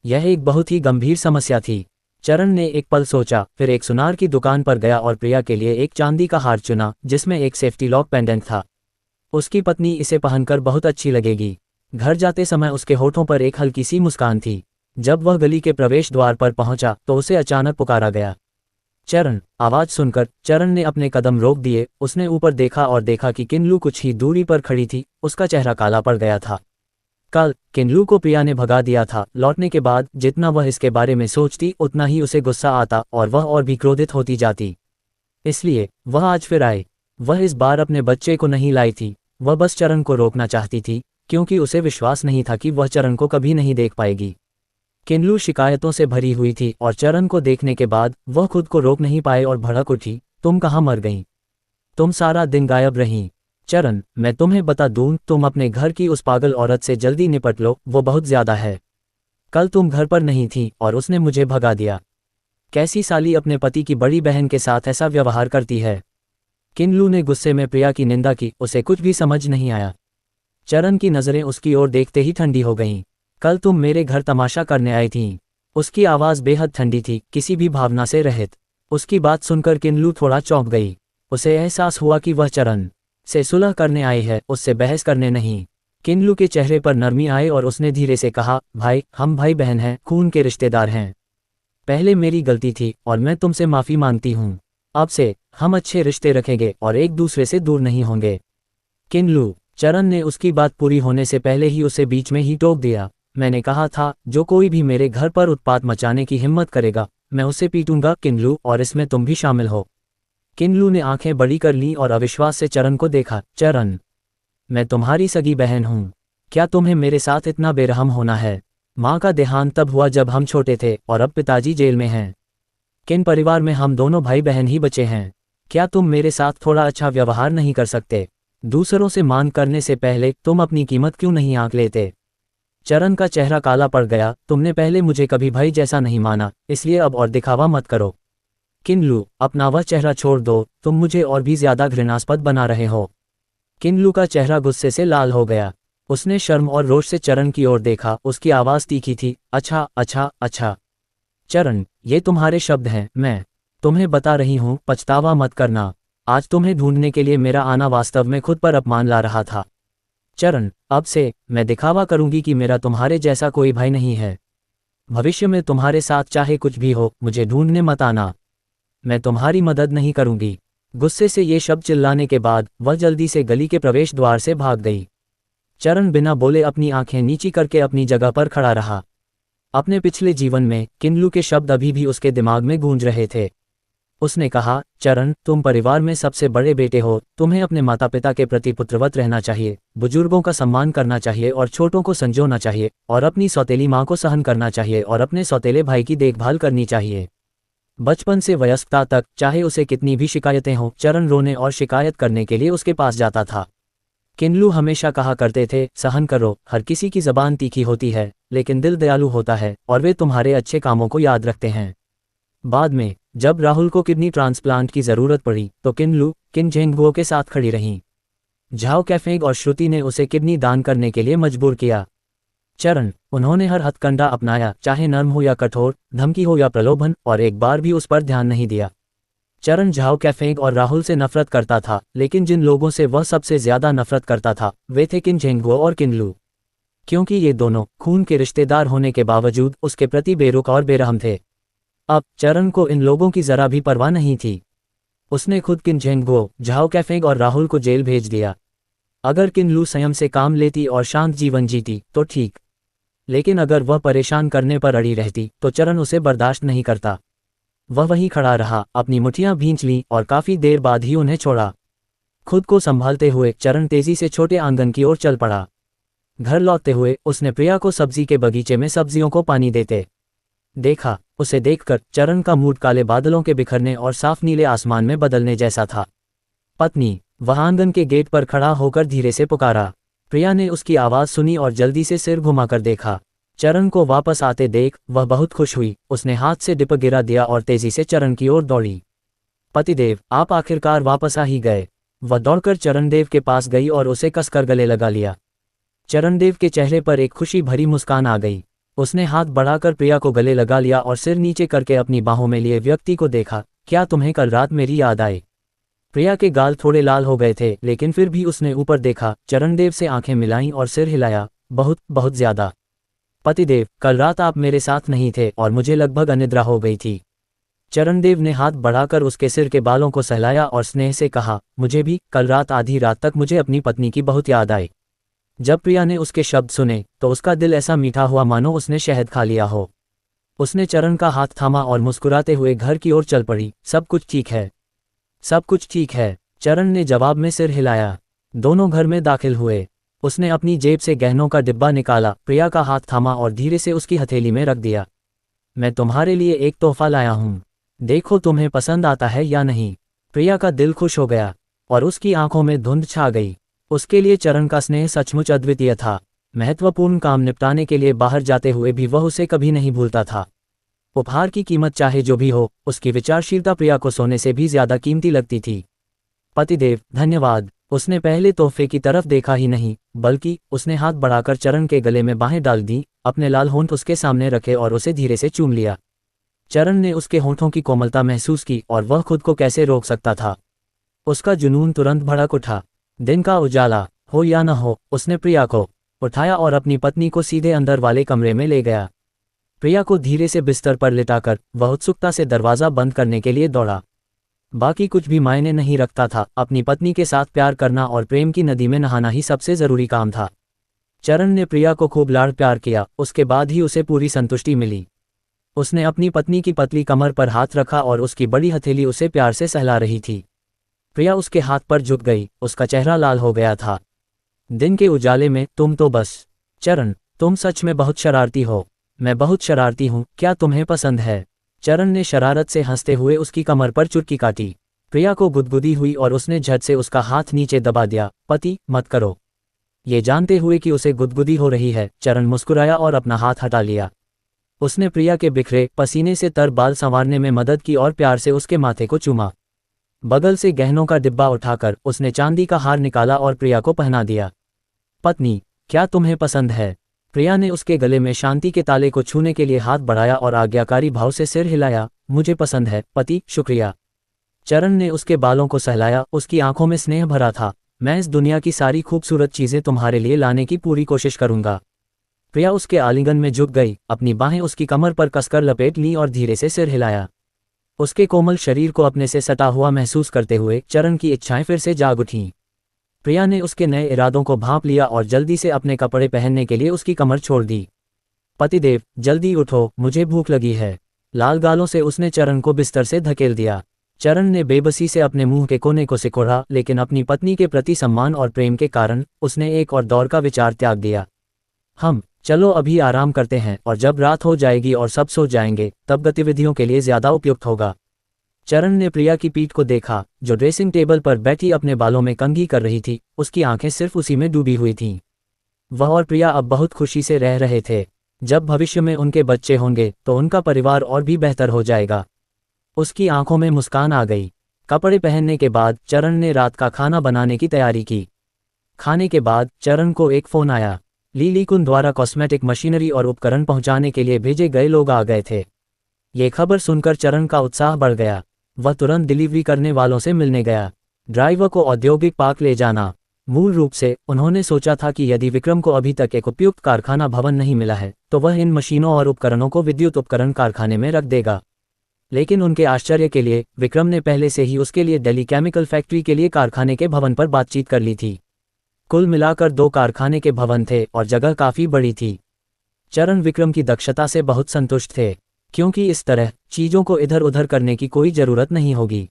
यह एक बहुत ही गंभीर समस्या थी। चरण ने एक पल सोचा, फिर एक सुनार की दुकान पर गया और प्रिया के लिए एक चांदी का हार चुना जिसमें एक सेफ्टी लॉक पेंडेंट था। उसकी पत्नी इसे पहनकर बहुत अच्छी लगेगी। घर जाते समय उसके होठों पर एक हल्की सी मुस्कान थी। जब वह गली के प्रवेश द्वार पर पहुंचा तो उसे अचानक पुकारा गया। चरण। आवाज सुनकर चरण ने अपने कदम रोक दिए। उसने ऊपर देखा और देखा कि किन्लू कुछ ही दूरी पर खड़ी थी। उसका चेहरा काला पड़ गया था। कल किन्लू को प्रिया ने भगा दिया था। लौटने के बाद जितना वह इसके बारे में सोचती उतना ही उसे गुस्सा आता और वह और भी क्रोधित होती जाती। इसलिए वह आज फिर आए। वह इस बार अपने बच्चे को नहीं लाई थी, वह बस चरण को रोकना चाहती थी, क्योंकि उसे विश्वास नहीं था कि वह चरण को कभी नहीं देख पाएगी। किन्लू शिकायतों से भरी हुई थी और चरण को देखने के बाद वह खुद को रोक नहीं पाए और भड़क उठी, तुम कहाँ मर गईं? तुम सारा दिन गायब रहीं। चरण, मैं तुम्हें बता दूं, तुम अपने घर की उस पागल औरत से जल्दी निपट लो, वो बहुत ज्यादा है। कल तुम घर पर नहीं थी और उसने मुझे भगा दिया। कैसी साली अपने पति की बड़ी बहन के साथ ऐसा व्यवहार करती है? किन्लू ने गुस्से में प्रिया की निंदा की, उसे कुछ भी समझ नहीं आया। चरण की नज़रें उसकी ओर देखते ही ठंडी हो गईं। कल तुम मेरे घर तमाशा करने आई थीं। उसकी आवाज़ बेहद ठंडी थी, किसी भी भावना से रहित। उसकी बात सुनकर किन्लू थोड़ा चौंक गई। उसे एहसास हुआ कि वह चरण से सुलह करने आई है, उससे बहस करने नहीं। किन्लू के चेहरे पर नरमी आई और उसने धीरे से कहा, भाई, हम भाई बहन हैं, खून के रिश्तेदार हैं। पहले मेरी गलती थी और मैं तुमसे माफ़ी मांगती हूँ। अब से हम अच्छे रिश्ते रखेंगे और एक दूसरे से दूर नहीं होंगे। किन्लू, चरण ने उसकी बात पूरी होने से पहले ही उसे बीच में ही टोक दिया। मैंने कहा था, जो कोई भी मेरे घर पर उत्पात मचाने की हिम्मत करेगा, मैं उसे पीटूंगा किन्लू, और इसमें तुम भी शामिल हो। किन्लू ने आंखें बड़ी कर लीं और अविश्वास से चरण को देखा। चरण, मैं तुम्हारी सगी बहन हूँ। क्या तुम्हें मेरे साथ इतना बेरहम होना है? माँ का देहांत तब हुआ जब हम छोटे थे और अब पिताजी जेल में हैं। किन परिवार में हम दोनों भाई बहन ही बचे हैं। क्या तुम मेरे साथ थोड़ा अच्छा व्यवहार नहीं कर सकते? दूसरों से मान करने से पहले तुम अपनी कीमत क्यों नहीं आंक लेते? चरण का चेहरा काला पड़ गया। तुमने पहले मुझे कभी भाई जैसा नहीं माना, इसलिए अब और दिखावा मत करो। किन्लू, अपना वह चेहरा छोड़ दो, तुम मुझे और भी ज्यादा घृणास्पद बना रहे हो। किन्लू का चेहरा गुस्से से लाल हो गया। उसने शर्म और रोष से चरण की ओर देखा, उसकी आवाज़ तीखी थी। अच्छा अच्छा अच्छा चरण, ये तुम्हारे शब्द हैं, मैं तुम्हें बता रही हूँ, पछतावा मत करना। आज तुम्हें ढूंढने के लिए मेरा आना वास्तव में खुद पर अपमान ला रहा था। चरण, अब से मैं दिखावा करूंगी कि मेरा तुम्हारे जैसा कोई भाई नहीं है। भविष्य में तुम्हारे साथ चाहे कुछ भी हो, मुझे ढूंढने मत आना। मैं तुम्हारी मदद नहीं करूंगी। गुस्से से ये शब्द चिल्लाने के बाद वह जल्दी से गली के प्रवेश द्वार से भाग गई। चरण बिना बोले अपनी आंखें नीची करके अपनी जगह पर खड़ा रहा। अपने पिछले जीवन में किन्लू के शब्द अभी भी उसके दिमाग में गूंज रहे थे। उसने कहा, चरण, तुम परिवार में सबसे बड़े बेटे हो, तुम्हें अपने माता पिता के प्रति पुत्रवत रहना चाहिए, बुजुर्गों का सम्मान करना चाहिए और छोटों को संजोना चाहिए, और अपनी सौतेली माँ को सहन करना चाहिए और अपने सौतेले भाई की देखभाल करनी चाहिए। बचपन से वयस्कता तक, चाहे उसे कितनी भी शिकायतें हों, चरण रोने और शिकायत करने के लिए उसके पास जाता था। किन्लू हमेशा कहा करते थे, सहन करो, हर किसी की जबान तीखी होती है, लेकिन दिल दयालु होता है और वे तुम्हारे अच्छे कामों को याद रखते हैं। बाद में जब राहुल को किडनी ट्रांसप्लांट की जरूरत पड़ी तो किन्लू किन झेंगबुओ के साथ खड़ी रहीं। झाओ कैफेंग और श्रुति ने उसे किडनी दान करने के लिए मजबूर किया। चरण, उन्होंने हर हथकंडा अपनाया, चाहे नर्म हो या कठोर, धमकी हो या प्रलोभन, और एक बार भी उस पर ध्यान नहीं दिया। चरण झाओ कैफेंग और राहुल से नफरत करता था, लेकिन जिन लोगों से वह सबसे ज्यादा नफरत करता था वे थे किन झेंगबुओ और किन्लू, क्योंकि ये दोनों खून के रिश्तेदार होने के बावजूद उसके प्रति बेरुख और बेरहम थे। अब चरण को इन लोगों की जरा भी परवाह नहीं थी। उसने खुद किन झेंगबुओ, झाओ कैफेंग और राहुल को जेल भेज दिया। अगर किन्लू संयम से काम लेती और शांत जीवन जीती तो ठीक, लेकिन अगर वह परेशान करने पर अड़ी रहती तो चरण उसे बर्दाश्त नहीं करता। वह वहीं खड़ा रहा, अपनी मुठ्ठियां भींच लीं और काफी देर बाद ही उन्हें छोड़ा। खुद को संभालते हुए चरण तेजी से छोटे आंगन की ओर चल पड़ा। घर लौटते हुए उसने प्रिया को सब्जी के बगीचे में सब्जियों को पानी देते देखा। उसे देखकर चरण का मूड काले बादलों के बिखरने और साफ नीले आसमान में बदलने जैसा था। पत्नी, वह आंगन के गेट पर खड़ा होकर धीरे से पुकारा। प्रिया ने उसकी आवाज़ सुनी और जल्दी से सिर घुमाकर देखा। चरण को वापस आते देख वह बहुत खुश हुई। उसने हाथ से डिप गिरा दिया और तेजी से चरण की ओर दौड़ी। पतिदेव, आप आखिरकार वापस आ ही गए। वह दौड़कर चरणदेव के पास गई और उसे कसकर गले लगा लिया। चरणदेव के चेहरे पर एक खुशी भरी मुस्कान आ गई। उसने हाथ बढ़ाकर प्रिया को गले लगा लिया और सिर नीचे करके अपनी बाहों में लिए व्यक्ति को देखा। क्या तुम्हें कल रात मेरी याद आई? प्रिया के गाल थोड़े लाल हो गए थे, लेकिन फिर भी उसने ऊपर देखा, चरणदेव से आंखें मिलाईं और सिर हिलाया। बहुत बहुत ज्यादा। पतिदेव, कल रात आप मेरे साथ नहीं थे और मुझे लगभग अनिद्रा हो गई थी। चरणदेव ने हाथ बढ़ाकर उसके सिर के बालों को सहलाया और स्नेह से कहा, मुझे भी कल रात आधी रात तक मुझे अपनी पत्नी की बहुत याद आई। जब प्रिया ने उसके शब्द सुने तो उसका दिल ऐसा मीठा हुआ मानो उसने शहद खा लिया हो। उसने चरण का हाथ थामा और मुस्कुराते हुए घर की ओर चल पड़ी। सब कुछ ठीक है, सब कुछ ठीक है, चरण ने जवाब में सिर हिलाया। दोनों घर में दाखिल हुए। उसने अपनी जेब से गहनों का डिब्बा निकाला, प्रिया का हाथ थामा और धीरे से उसकी हथेली में रख दिया। मैं तुम्हारे लिए एक तोहफा लाया हूँ, देखो तुम्हें पसंद आता है या नहीं। प्रिया का दिल खुश हो गया और उसकी आंखों में धुंध छा गई। उसके लिए चरण का स्नेह सचमुच अद्वितीय था। महत्वपूर्ण काम निपटाने के लिए बाहर जाते हुए भी वह उसे कभी नहीं भूलता था। उपहार की कीमत चाहे जो भी हो, उसकी विचारशीलता प्रिया को सोने से भी ज्यादा कीमती लगती थी। पतिदेव धन्यवाद। उसने पहले तोहफे की तरफ देखा ही नहीं, बल्कि उसने हाथ बढ़ाकर चरण के गले में बाहें डाल दी, अपने लाल होंठ उसके सामने रखे और उसे धीरे से चूम लिया। चरण ने उसके होंठों की कोमलता महसूस की और वह खुद को कैसे रोक सकता था। उसका जुनून तुरंत भड़क उठा। दिन का उजाला हो या न हो, उसने प्रिया को उठाया और अपनी पत्नी को सीधे अंदर वाले कमरे में ले गया। प्रिया को धीरे से बिस्तर पर लिटाकर वह उत्सुकता से दरवाज़ा बंद करने के लिए दौड़ा। बाकी कुछ भी मायने नहीं रखता था, अपनी पत्नी के साथ प्यार करना और प्रेम की नदी में नहाना ही सबसे ज़रूरी काम था। चरण ने प्रिया को खूब लाड़ प्यार किया, उसके बाद ही उसे पूरी संतुष्टि मिली। उसने अपनी पत्नी की पतली कमर पर हाथ रखा और उसकी बड़ी हथेली उसे प्यार से सहला रही थी। प्रिया उसके हाथ पर झुक गई, उसका चेहरा लाल हो गया था। दिन के उजाले में तुम तो बस। चरण, तुम सच में बहुत शरारती हो। मैं बहुत शरारती हूँ, क्या तुम्हें पसंद है? चरण ने शरारत से हंसते हुए उसकी कमर पर चुटकी काटी। प्रिया को गुदगुदी हुई और उसने झट से उसका हाथ नीचे दबा दिया। पति, मत करो। ये जानते हुए कि उसे गुदगुदी हो रही है, चरण मुस्कुराया और अपना हाथ हटा लिया। उसने प्रिया के बिखरे पसीने से तर बाल संवारने में मदद की और प्यार से उसके माथे को चूमा। बगल से गहनों का डिब्बा उठाकर उसने चांदी का हार निकाला और प्रिया को पहना दिया। पत्नी, क्या तुम्हें पसंद है? प्रिया ने उसके गले में शांति के ताले को छूने के लिए हाथ बढ़ाया और आज्ञाकारी भाव से सिर हिलाया। मुझे पसंद है पति, शुक्रिया। चरण ने उसके बालों को सहलाया, उसकी आंखों में स्नेह भरा था। मैं इस दुनिया की सारी खूबसूरत चीजें तुम्हारे लिए लाने की पूरी कोशिश करूंगा। प्रिया उसके आलिंगन में झुक गई, अपनी बाहें उसकी कमर पर कसकर लपेट ली और धीरे से सिर हिलाया। उसके कोमल शरीर को अपने से सटा हुआ महसूस करते हुए चरण की इच्छाएं फिर से जाग उठीं। प्रिया ने उसके नए इरादों को भांप लिया और जल्दी से अपने कपड़े पहनने के लिए उसकी कमर छोड़ दी। पतिदेव, जल्दी उठो, मुझे भूख लगी है। लाल गालों से उसने चरण को बिस्तर से धकेल दिया। चरण ने बेबसी से अपने मुंह के कोने को सिकोड़ा, लेकिन अपनी पत्नी के प्रति सम्मान और प्रेम के कारण उसने एक और दौर का विचार त्याग दिया। चलो अभी आराम करते हैं और जब रात हो जाएगी और सब सो जाएंगे तब गतिविधियों के लिए ज्यादा उपयुक्त होगा। चरण ने प्रिया की पीठ को देखा, जो ड्रेसिंग टेबल पर बैठी अपने बालों में कंघी कर रही थी। उसकी आंखें सिर्फ उसी में डूबी हुई थीं। वह और प्रिया अब बहुत खुशी से रह रहे थे। जब भविष्य में उनके बच्चे होंगे तो उनका परिवार और भी बेहतर हो जाएगा। उसकी आंखों में मुस्कान आ गई। कपड़े पहनने के बाद चरण ने रात का खाना बनाने की तैयारी की। खाने के बाद चरण को एक फोन आया। लीलीकुन द्वारा कॉस्मेटिक मशीनरी और उपकरण पहुंचाने के लिए भेजे गए लोग आ गए थे। ये खबर सुनकर चरण का उत्साह बढ़ गया। वह तुरंत डिलीवरी करने वालों से मिलने गया। ड्राइवर को औद्योगिक पार्क ले जाना। मूल रूप से उन्होंने सोचा था कि यदि विक्रम को अभी तक एक उपयुक्त कारखाना भवन नहीं मिला है तो वह इन मशीनों और उपकरणों को विद्युत उपकरण कारखाने में रख देगा। लेकिन उनके आश्चर्य के लिए विक्रम ने पहले से ही उसके लिए दिल्ली केमिकल फैक्ट्री के लिए कारखाने के भवन पर बातचीत कर ली थी। कुल मिलाकर 2 कारखाने के भवन थे और जगह काफी बड़ी थी। चरण विक्रम की दक्षता से बहुत संतुष्ट थे, क्योंकि इस तरह चीजों को इधर उधर करने की कोई जरूरत नहीं होगी।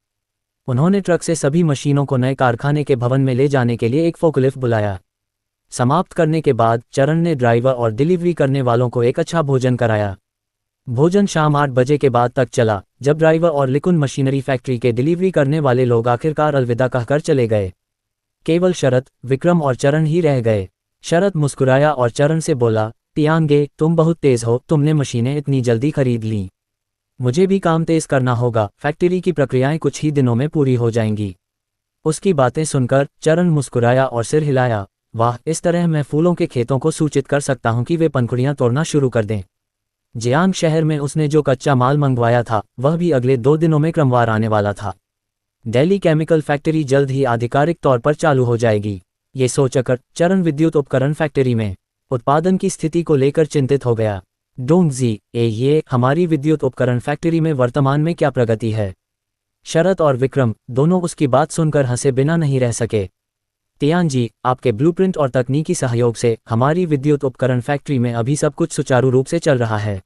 उन्होंने ट्रक से सभी मशीनों को नए कारखाने के भवन में ले जाने के लिए एक फोकलिफ्ट बुलाया। समाप्त करने के बाद चरण ने ड्राइवर और डिलीवरी करने वालों को एक अच्छा भोजन कराया। भोजन शाम 8 बजे के बाद तक चला, जब ड्राइवर और लिकुन मशीनरी फैक्ट्री के डिलीवरी करने वाले लोग आखिरकार अलविदा कहकर चले गए। केवल शरद, विक्रम और चरण ही रह गए। शरद मुस्कुराया और चरण से बोला, तियांगे, तुम बहुत तेज हो, तुमने मशीनें इतनी जल्दी खरीद लीं। मुझे भी काम तेज करना होगा, फैक्ट्री की प्रक्रियाएं कुछ ही दिनों में पूरी हो जाएंगी। उसकी बातें सुनकर चरण मुस्कुराया और सिर हिलाया। वाह, इस तरह मैं फूलों के खेतों को सूचित कर सकता हूं कि वे पंखुड़ियां तोड़ना शुरू कर दें। जियांग शहर में उसने जो कच्चा माल मंगवाया था वह भी अगले 2 दिनों में क्रमवार आने वाला था। दिल्ली केमिकल फैक्ट्री जल्द ही आधिकारिक तौर पर चालू हो जाएगी। ये सोचकर चरण विद्युत उपकरण फैक्ट्री में उत्पादन की स्थिति को लेकर चिंतित हो गया। डोंगजी, ये हमारी विद्युत उपकरण फैक्ट्री में वर्तमान में क्या प्रगति है? शरद और विक्रम दोनों उसकी बात सुनकर हंसे बिना नहीं रह सके। तियांजी, आपके ब्लूप्रिंट और तकनीकी सहयोग से हमारी विद्युत उपकरण फैक्ट्री में अभी सब कुछ सुचारू रूप से चल रहा है।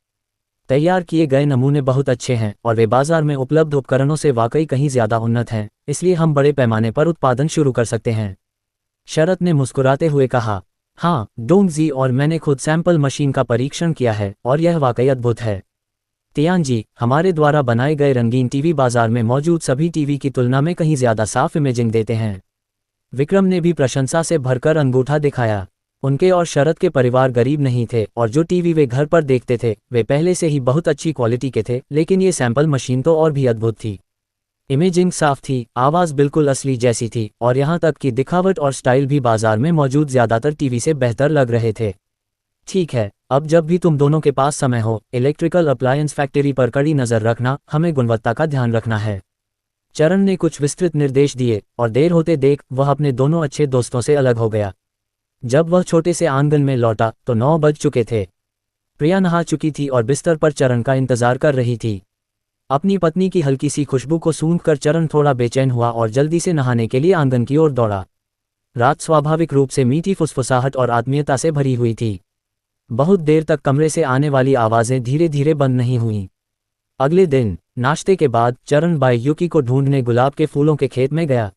तैयार किए गए नमूने बहुत अच्छे हैं और वे बाजार में उपलब्ध उपकरणों से वाकई कहीं ज्यादा उन्नत हैं, इसलिए हम बड़े पैमाने पर उत्पादन शुरू कर सकते हैं। शरद ने मुस्कुराते हुए कहा। हाँ डोंग जी, और मैंने खुद सैंपल मशीन का परीक्षण किया है और यह वाकई अद्भुत है। तियान जी, हमारे द्वारा बनाए गए रंगीन टीवी बाजार में मौजूद सभी टीवी की तुलना में कहीं ज़्यादा साफ इमेजिंग देते हैं। विक्रम ने भी प्रशंसा से भरकर अंगूठा दिखाया। उनके और शरद के परिवार गरीब नहीं थे और जो टीवी वे घर पर देखते थे वे पहले से ही बहुत अच्छी क्वालिटी के थे, लेकिन ये सैंपल मशीन तो और भी अद्भुत थी। इमेजिंग साफ थी, आवाज़ बिल्कुल असली जैसी थी और यहाँ तक कि दिखावट और स्टाइल भी बाजार में मौजूद ज़्यादातर टीवी से बेहतर लग रहे थे। ठीक है, अब जब भी तुम दोनों के पास समय हो, इलेक्ट्रिकल अप्लायंस फैक्ट्री पर कड़ी नज़र रखना, हमें गुणवत्ता का ध्यान रखना है। चरण ने कुछ विस्तृत निर्देश दिए और देर होते देख वह अपने दोनों अच्छे दोस्तों से अलग हो गया। जब वह छोटे से आंगन में लौटा तो 9 बज चुके थे। प्रिया नहा चुकी थी और बिस्तर पर चरण का इंतजार कर रही थी। अपनी पत्नी की हल्की सी खुशबू को सूंघकर चरण थोड़ा बेचैन हुआ और जल्दी से नहाने के लिए आंगन की ओर दौड़ा। रात स्वाभाविक रूप से मीठी फुसफुसाहट और आत्मीयता से भरी हुई थी। बहुत देर तक कमरे से आने वाली आवाज़ें धीरे धीरे बंद नहीं हुईं। अगले दिन नाश्ते के बाद चरण बायुकी को ढूंढने गुलाब के फूलों के खेत में गया।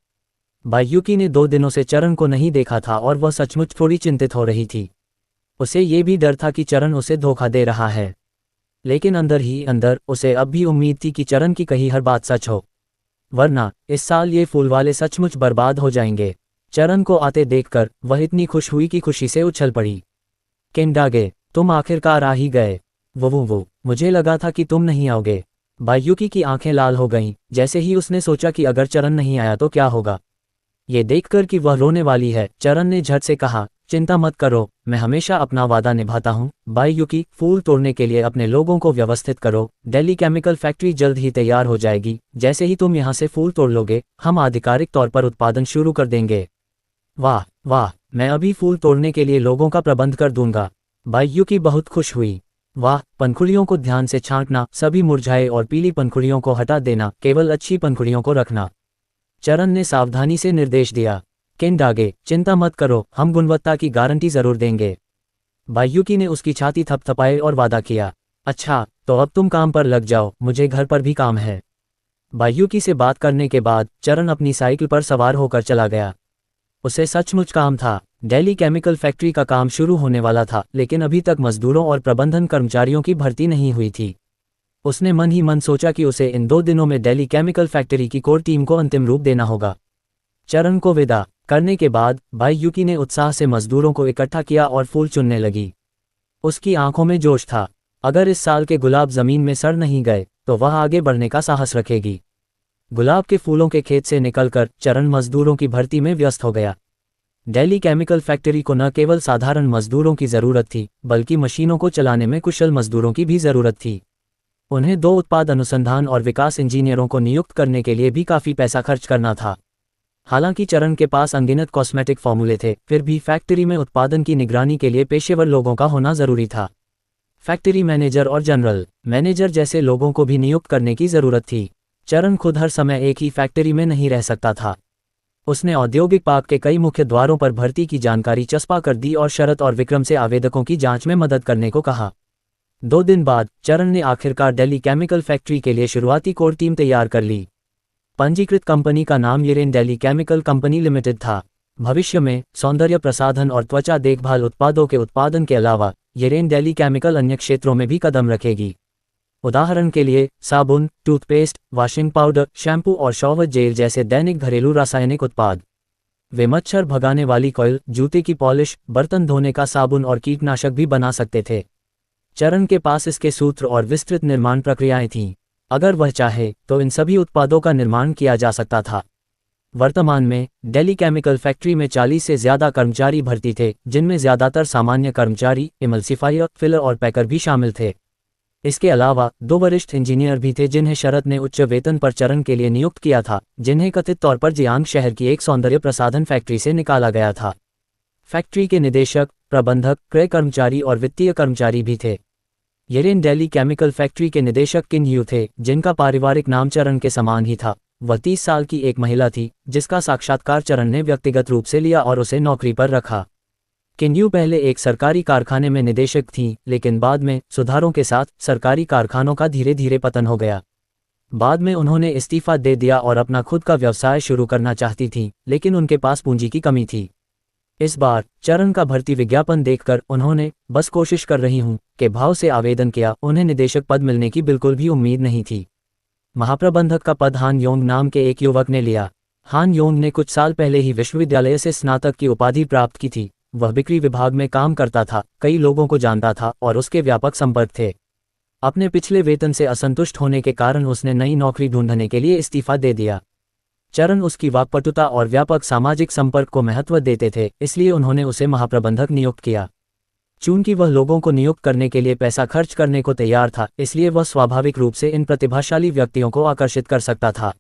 बायुकी ने 2 दिनों से चरण को नहीं देखा था और वह सचमुच थोड़ी चिंतित हो रही थी। उसे ये भी डर था कि चरण उसे धोखा दे रहा है, लेकिन अंदर ही अंदर उसे अब भी उम्मीद थी कि चरण की कही हर बात सच हो, वरना इस साल ये फूल वाले सचमुच बर्बाद हो जाएंगे। चरण को आते देखकर वह इतनी खुश हुई कि खुशी से उछल पड़ी। केंडागे, तुम आखिरकार आ ही गए। वो मुझे लगा था कि तुम नहीं आओगे। बायुकी की आंखें लाल हो गईं, जैसे ही उसने सोचा कि अगर चरण नहीं आया तो क्या होगा। ये देखकर कि वह रोने वाली है, चरण ने झट से कहा, चिंता मत करो, मैं हमेशा अपना वादा निभाता हूँ। बायुकी, फूल तोड़ने के लिए अपने लोगों को व्यवस्थित करो। दिल्ली केमिकल फैक्ट्री जल्द ही तैयार हो जाएगी। जैसे ही तुम यहाँ से फूल तोड़ लोगे, हम आधिकारिक तौर पर उत्पादन शुरू कर देंगे। वाह वाह, मैं अभी फूल तोड़ने के लिए लोगों का प्रबंध कर दूंगा। बायुकी बहुत खुश हुई। वाह, पंखुड़ियों को ध्यान से छांटना, सभी मुरझाए और पीली पंखुड़ियों को हटा देना, केवल अच्छी पंखुड़ियों को रखना। चरण ने सावधानी से निर्देश दिया। केंडागे, चिंता मत करो, हम गुणवत्ता की गारंटी जरूर देंगे। बायुकी ने उसकी छाती थपथपाई और वादा किया। अच्छा, तो अब तुम काम पर लग जाओ, मुझे घर पर भी काम है। बायुकी से बात करने के बाद चरण अपनी साइकिल पर सवार होकर चला गया। उसे सचमुच काम था। दिल्ली केमिकल फैक्ट्री का काम शुरू होने वाला था, लेकिन अभी तक मजदूरों और प्रबंधन कर्मचारियों की भर्ती नहीं हुई थी। उसने मन ही मन सोचा कि उसे इन 2 दिनों में दिल्ली केमिकल फैक्ट्री की कोर टीम को अंतिम रूप देना होगा। चरण को विदा करने के बाद बायुकी ने उत्साह से मजदूरों को इकट्ठा किया और फूल चुनने लगी। उसकी आंखों में जोश था। अगर इस साल के गुलाब जमीन में सड़ नहीं गए तो वह आगे बढ़ने का साहस रखेगी। गुलाब के फूलों के खेत से निकलकर चरण मजदूरों की भर्ती में व्यस्त हो गया। दिल्ली केमिकल फैक्ट्री को न केवल साधारण मजदूरों की ज़रूरत थी, बल्कि मशीनों को चलाने में कुशल मजदूरों की भी ज़रूरत थी। उन्हें 2 उत्पाद अनुसंधान और विकास इंजीनियरों को नियुक्त करने के लिए भी काफ़ी पैसा खर्च करना था। हालांकि चरण के पास अनगिनत कॉस्मेटिक फॉर्मूले थे, फिर भी फैक्ट्री में उत्पादन की निगरानी के लिए पेशेवर लोगों का होना ज़रूरी था। फैक्ट्री मैनेजर और जनरल मैनेजर जैसे लोगों को भी नियुक्त करने की ज़रूरत थी। चरण खुद हर समय एक ही फैक्ट्री में नहीं रह सकता था। उसने औद्योगिक पार्क के कई मुख्य द्वारों पर भर्ती की जानकारी चस्पा कर दी और शरद और विक्रम से आवेदकों की जांच में मदद करने को कहा। 2 दिन बाद चरण ने आखिरकार दिल्ली केमिकल फैक्ट्री के लिए शुरुआती कोर टीम तैयार कर ली। पंजीकृत कंपनी का नाम येरेन दिल्ली केमिकल कंपनी लिमिटेड था। भविष्य में सौंदर्य प्रसाधन और त्वचा देखभाल उत्पादों के उत्पादन के अलावा येरेन दिल्ली केमिकल अन्य क्षेत्रों में भी कदम रखेगी। उदाहरण के लिए साबुन, टूथपेस्ट, वॉशिंग पाउडर, शैम्पू और शॉवर जेल जैसे दैनिक घरेलू रासायनिक उत्पाद। वे मच्छर भगाने वाली कॉइल, जूते की पॉलिश, बर्तन धोने का साबुन और कीटनाशक भी बना सकते थे। चरण के पास इसके सूत्र और विस्तृत निर्माण प्रक्रियाएं थीं। अगर वह चाहे तो इन सभी उत्पादों का निर्माण किया जा सकता था। वर्तमान में दिल्ली केमिकल फैक्ट्री में 40 से ज़्यादा कर्मचारी भर्ती थे, जिनमें ज़्यादातर सामान्य कर्मचारी, इमल्सिफायर, फिलर और पैकर भी शामिल थे। इसके अलावा 2 वरिष्ठ इंजीनियर भी थे जिन्हें शरद ने उच्च वेतन पर चरण के लिए नियुक्त किया था, जिन्हें कथित तौर पर जियांग शहर की एक सौंदर्य प्रसाधन फैक्ट्री से निकाला गया था। फैक्ट्री के निदेशक, प्रबंधक, क्रय कर्मचारी और वित्तीय कर्मचारी भी थे। येरेन दिल्ली केमिकल फैक्ट्री के निदेशक किन यू थे, जिनका पारिवारिक नाम चरण के समान ही था। वह 30 साल की एक महिला थी, जिसका साक्षात्कार चरण ने व्यक्तिगत रूप से लिया और उसे नौकरी पर रखा। किन्यू पहले एक सरकारी कारखाने में निदेशक थीं, लेकिन बाद में सुधारों के साथ सरकारी कारखानों का धीरे धीरे पतन हो गया। बाद में उन्होंने इस्तीफा दे दिया और अपना खुद का व्यवसाय शुरू करना चाहती थीं, लेकिन उनके पास पूंजी की कमी थी। इस बार चरण का भर्ती विज्ञापन देखकर उन्होंने बस कोशिश कर रही हूं के भाव से आवेदन किया। उन्हें निदेशक पद मिलने की बिल्कुल भी उम्मीद नहीं थी। महाप्रबंधक का पद हान योंग नाम के एक युवक ने लिया। हान योंग ने कुछ साल पहले ही विश्वविद्यालय से स्नातक की उपाधि प्राप्त की थी। वह बिक्री विभाग में काम करता था, कई लोगों को जानता था और उसके व्यापक संपर्क थे। अपने पिछले वेतन से असंतुष्ट होने के कारण उसने नई नौकरी ढूंढने के लिए इस्तीफा दे दिया। चरण उसकी वाक्पटुता और व्यापक सामाजिक संपर्क को महत्व देते थे, इसलिए उन्होंने उसे महाप्रबंधक नियुक्त किया। चूंकि वह लोगों को नियुक्त करने के लिए पैसा खर्च करने को तैयार था, इसलिए वह स्वाभाविक रूप से इन प्रतिभाशाली व्यक्तियों को आकर्षित कर सकता था।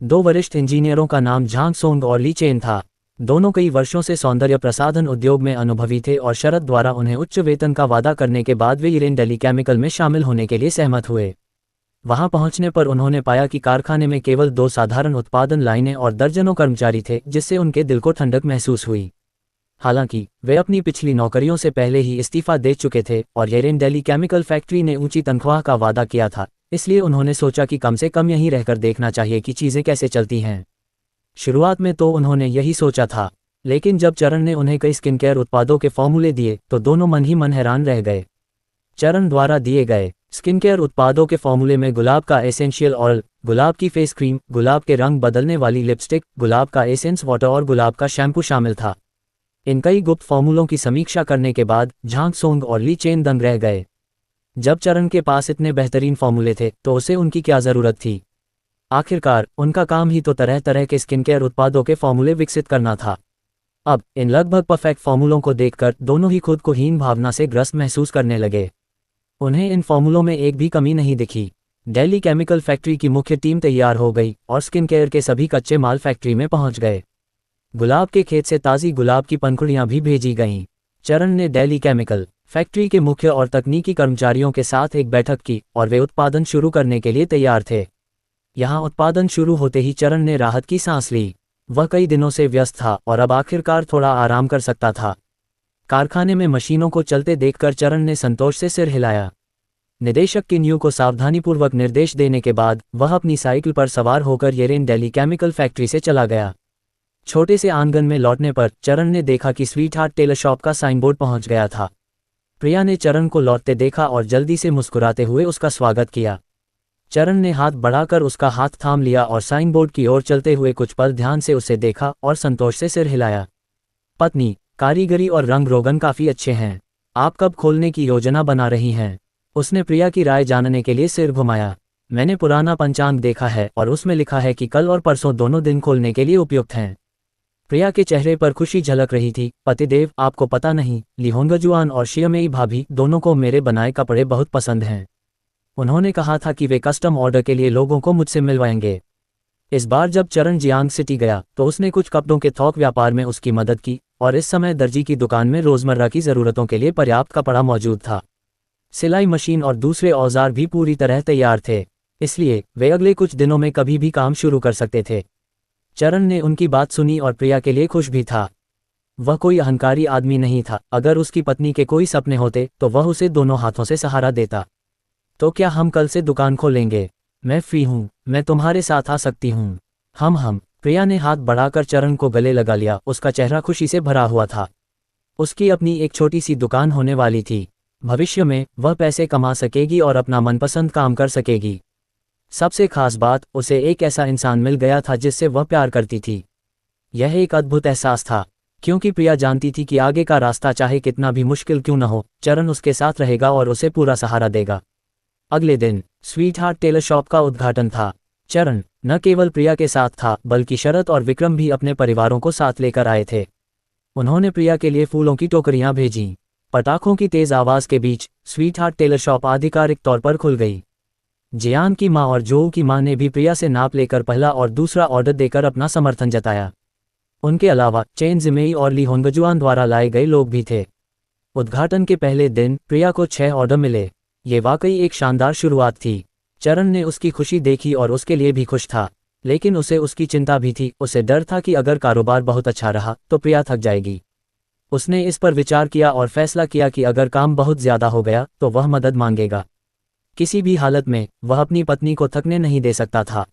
2 वरिष्ठ इंजीनियरों का नाम झांग सोंग और ली चेन था। दोनों कई वर्षों से सौंदर्य प्रसाधन उद्योग में अनुभवी थे और शरद द्वारा उन्हें उच्च वेतन का वादा करने के बाद वे यरेन डेली केमिकल में शामिल होने के लिए सहमत हुए। वहां पहुंचने पर उन्होंने पाया कि कारखाने में केवल 2 साधारण उत्पादन लाइनें और दर्जनों कर्मचारी थे, जिससे उनके दिल को ठंडक महसूस हुई। हालांकि वे अपनी पिछली नौकरियों से पहले ही इस्तीफा दे चुके थे और यरेन डेली केमिकल फैक्ट्री ने ऊंची तनख्वाह का वादा किया था, इसलिए उन्होंने सोचा कि कम से कम यहीं रहकर देखना चाहिए कि चीज़ें कैसे चलती हैं। शुरुआत में तो उन्होंने यही सोचा था, लेकिन जब चरण ने उन्हें कई स्किन केयर उत्पादों के फॉर्मूले दिए तो दोनों मन ही मन हैरान रह गए। चरण द्वारा दिए गए स्किन केयर उत्पादों के फॉर्मूले में गुलाब का एसेंशियल ऑयल, गुलाब की फेस क्रीम, गुलाब के रंग बदलने वाली लिपस्टिक, गुलाब का एसेंस वाटर और गुलाब का शैम्पू शामिल था। इन कई गुप्त फॉर्मूलों की समीक्षा करने के बाद झांग सोंग और ली चेन दंग रह गए। जब चरण के पास इतने बेहतरीन फॉर्मूले थे तो उसे उनकी क्या ज़रूरत थी। आखिरकार उनका काम ही तो तरह तरह के स्किन केयर उत्पादों के फॉर्मूले विकसित करना था। अब इन लगभग परफेक्ट फॉर्मूलों को देखकर दोनों ही खुद को हीन भावना से ग्रस्त महसूस करने लगे। उन्हें इन फॉर्मूलों में एक भी कमी नहीं दिखी। डेली केमिकल फैक्ट्री की मुख्य टीम तैयार हो गई और स्किन केयर के सभी कच्चे माल फैक्ट्री में पहुंच गए। गुलाब के खेत से ताज़ी गुलाब की पंखुड़ियां भी भेजी गईं। चरण ने डेली केमिकल फैक्ट्री के मुख्य और तकनीकी कर्मचारियों के साथ एक बैठक की और वे उत्पादन शुरू करने के लिए तैयार थे। यहाँ उत्पादन शुरू होते ही चरण ने राहत की सांस ली। वह कई दिनों से व्यस्त था और अब आखिरकार थोड़ा आराम कर सकता था। कारखाने में मशीनों को चलते देखकर चरण ने संतोष से सिर हिलाया। निदेशक किन्यू को सावधानीपूर्वक निर्देश देने के बाद वह अपनी साइकिल पर सवार होकर यरेन डेली केमिकल फैक्ट्री से चला गया। छोटे से आंगन में लौटने पर चरण ने देखा कि स्वीट हार्ट टेलर शॉप का साइन बोर्ड पहुंच गया था। प्रिया ने चरण को लौटते देखा और जल्दी से मुस्कुराते हुए उसका स्वागत किया। चरण ने हाथ बढ़ाकर उसका हाथ थाम लिया और साइन बोर्ड की ओर चलते हुए कुछ पल ध्यान से उसे देखा और संतोष से सिर हिलाया। पत्नी, कारीगरी और रंग रोगन काफ़ी अच्छे हैं। आप कब खोलने की योजना बना रही हैं? उसने प्रिया की राय जानने के लिए सिर घुमाया। मैंने पुराना पंचांग देखा है और उसमें लिखा है कि कल और परसों दोनों दिन खोलने के लिए उपयुक्त हैं। प्रिया के चेहरे पर खुशी झलक रही थी। पतिदेव, आपको पता नहीं, ली होंगजुआन और शियमेई भाभी दोनों को मेरे बनाए कपड़े बहुत पसंद हैं। उन्होंने कहा था कि वे कस्टम ऑर्डर के लिए लोगों को मुझसे मिलवाएंगे। इस बार जब चरण जियांग सिटी गया तो उसने कुछ कपड़ों के थोक व्यापार में उसकी मदद की और इस समय दर्जी की दुकान में रोजमर्रा की ज़रूरतों के लिए पर्याप्त कपड़ा मौजूद था। सिलाई मशीन और दूसरे औजार भी पूरी तरह तैयार थे, इसलिए वे अगले कुछ दिनों में कभी भी काम शुरू कर सकते थे। चरण ने उनकी बात सुनी और प्रिया के लिए खुश भी था। वह कोई अहंकारी आदमी नहीं था। अगर उसकी पत्नी के कोई सपने होते तो वह उसे दोनों हाथों से सहारा देता। तो क्या हम कल से दुकान खोलेंगे? मैं फ्री हूँ, मैं तुम्हारे साथ आ सकती हूँ। हम प्रिया ने हाथ बढ़ाकर चरण को गले लगा लिया। उसका चेहरा खुशी से भरा हुआ था। उसकी अपनी एक छोटी सी दुकान होने वाली थी। भविष्य में वह पैसे कमा सकेगी और अपना मनपसंद काम कर सकेगी। सबसे खास बात, उसे एक ऐसा इंसान मिल गया था जिससे वह प्यार करती थी। यह एक अद्भुत एहसास था, क्योंकि प्रिया जानती थी कि आगे का रास्ता चाहे कितना भी मुश्किल क्यों न हो, चरण उसके साथ रहेगा और उसे पूरा सहारा देगा। अगले दिन स्वीट हार्ट टेलर शॉप का उद्घाटन था। चरण न केवल प्रिया के साथ था, बल्कि शरद और विक्रम भी अपने परिवारों को साथ लेकर आए थे। उन्होंने प्रिया के लिए फूलों की टोकरियां भेजीं। पटाखों की तेज आवाज के बीच स्वीट हार्ट टेलर शॉप आधिकारिक तौर पर खुल गई। जियान की मां और जोऊ की मां ने भी प्रिया से नाप लेकर पहला और दूसरा ऑर्डर देकर अपना समर्थन जताया। उनके अलावा चेन जिमेई और ली होंगजुआन द्वारा लाए गए लोग भी थे। उद्घाटन के पहले दिन प्रिया को 6 ऑर्डर मिले। ये वाकई एक शानदार शुरुआत थी। चरण ने उसकी खुशी देखी और उसके लिए भी खुश था, लेकिन उसे उसकी चिंता भी थी। उसे डर था कि अगर कारोबार बहुत अच्छा रहा तो प्रिया थक जाएगी। उसने इस पर विचार किया और फैसला किया कि अगर काम बहुत ज्यादा हो गया तो वह मदद मांगेगा। किसी भी हालत में वह अपनी पत्नी को थकने नहीं दे सकता था।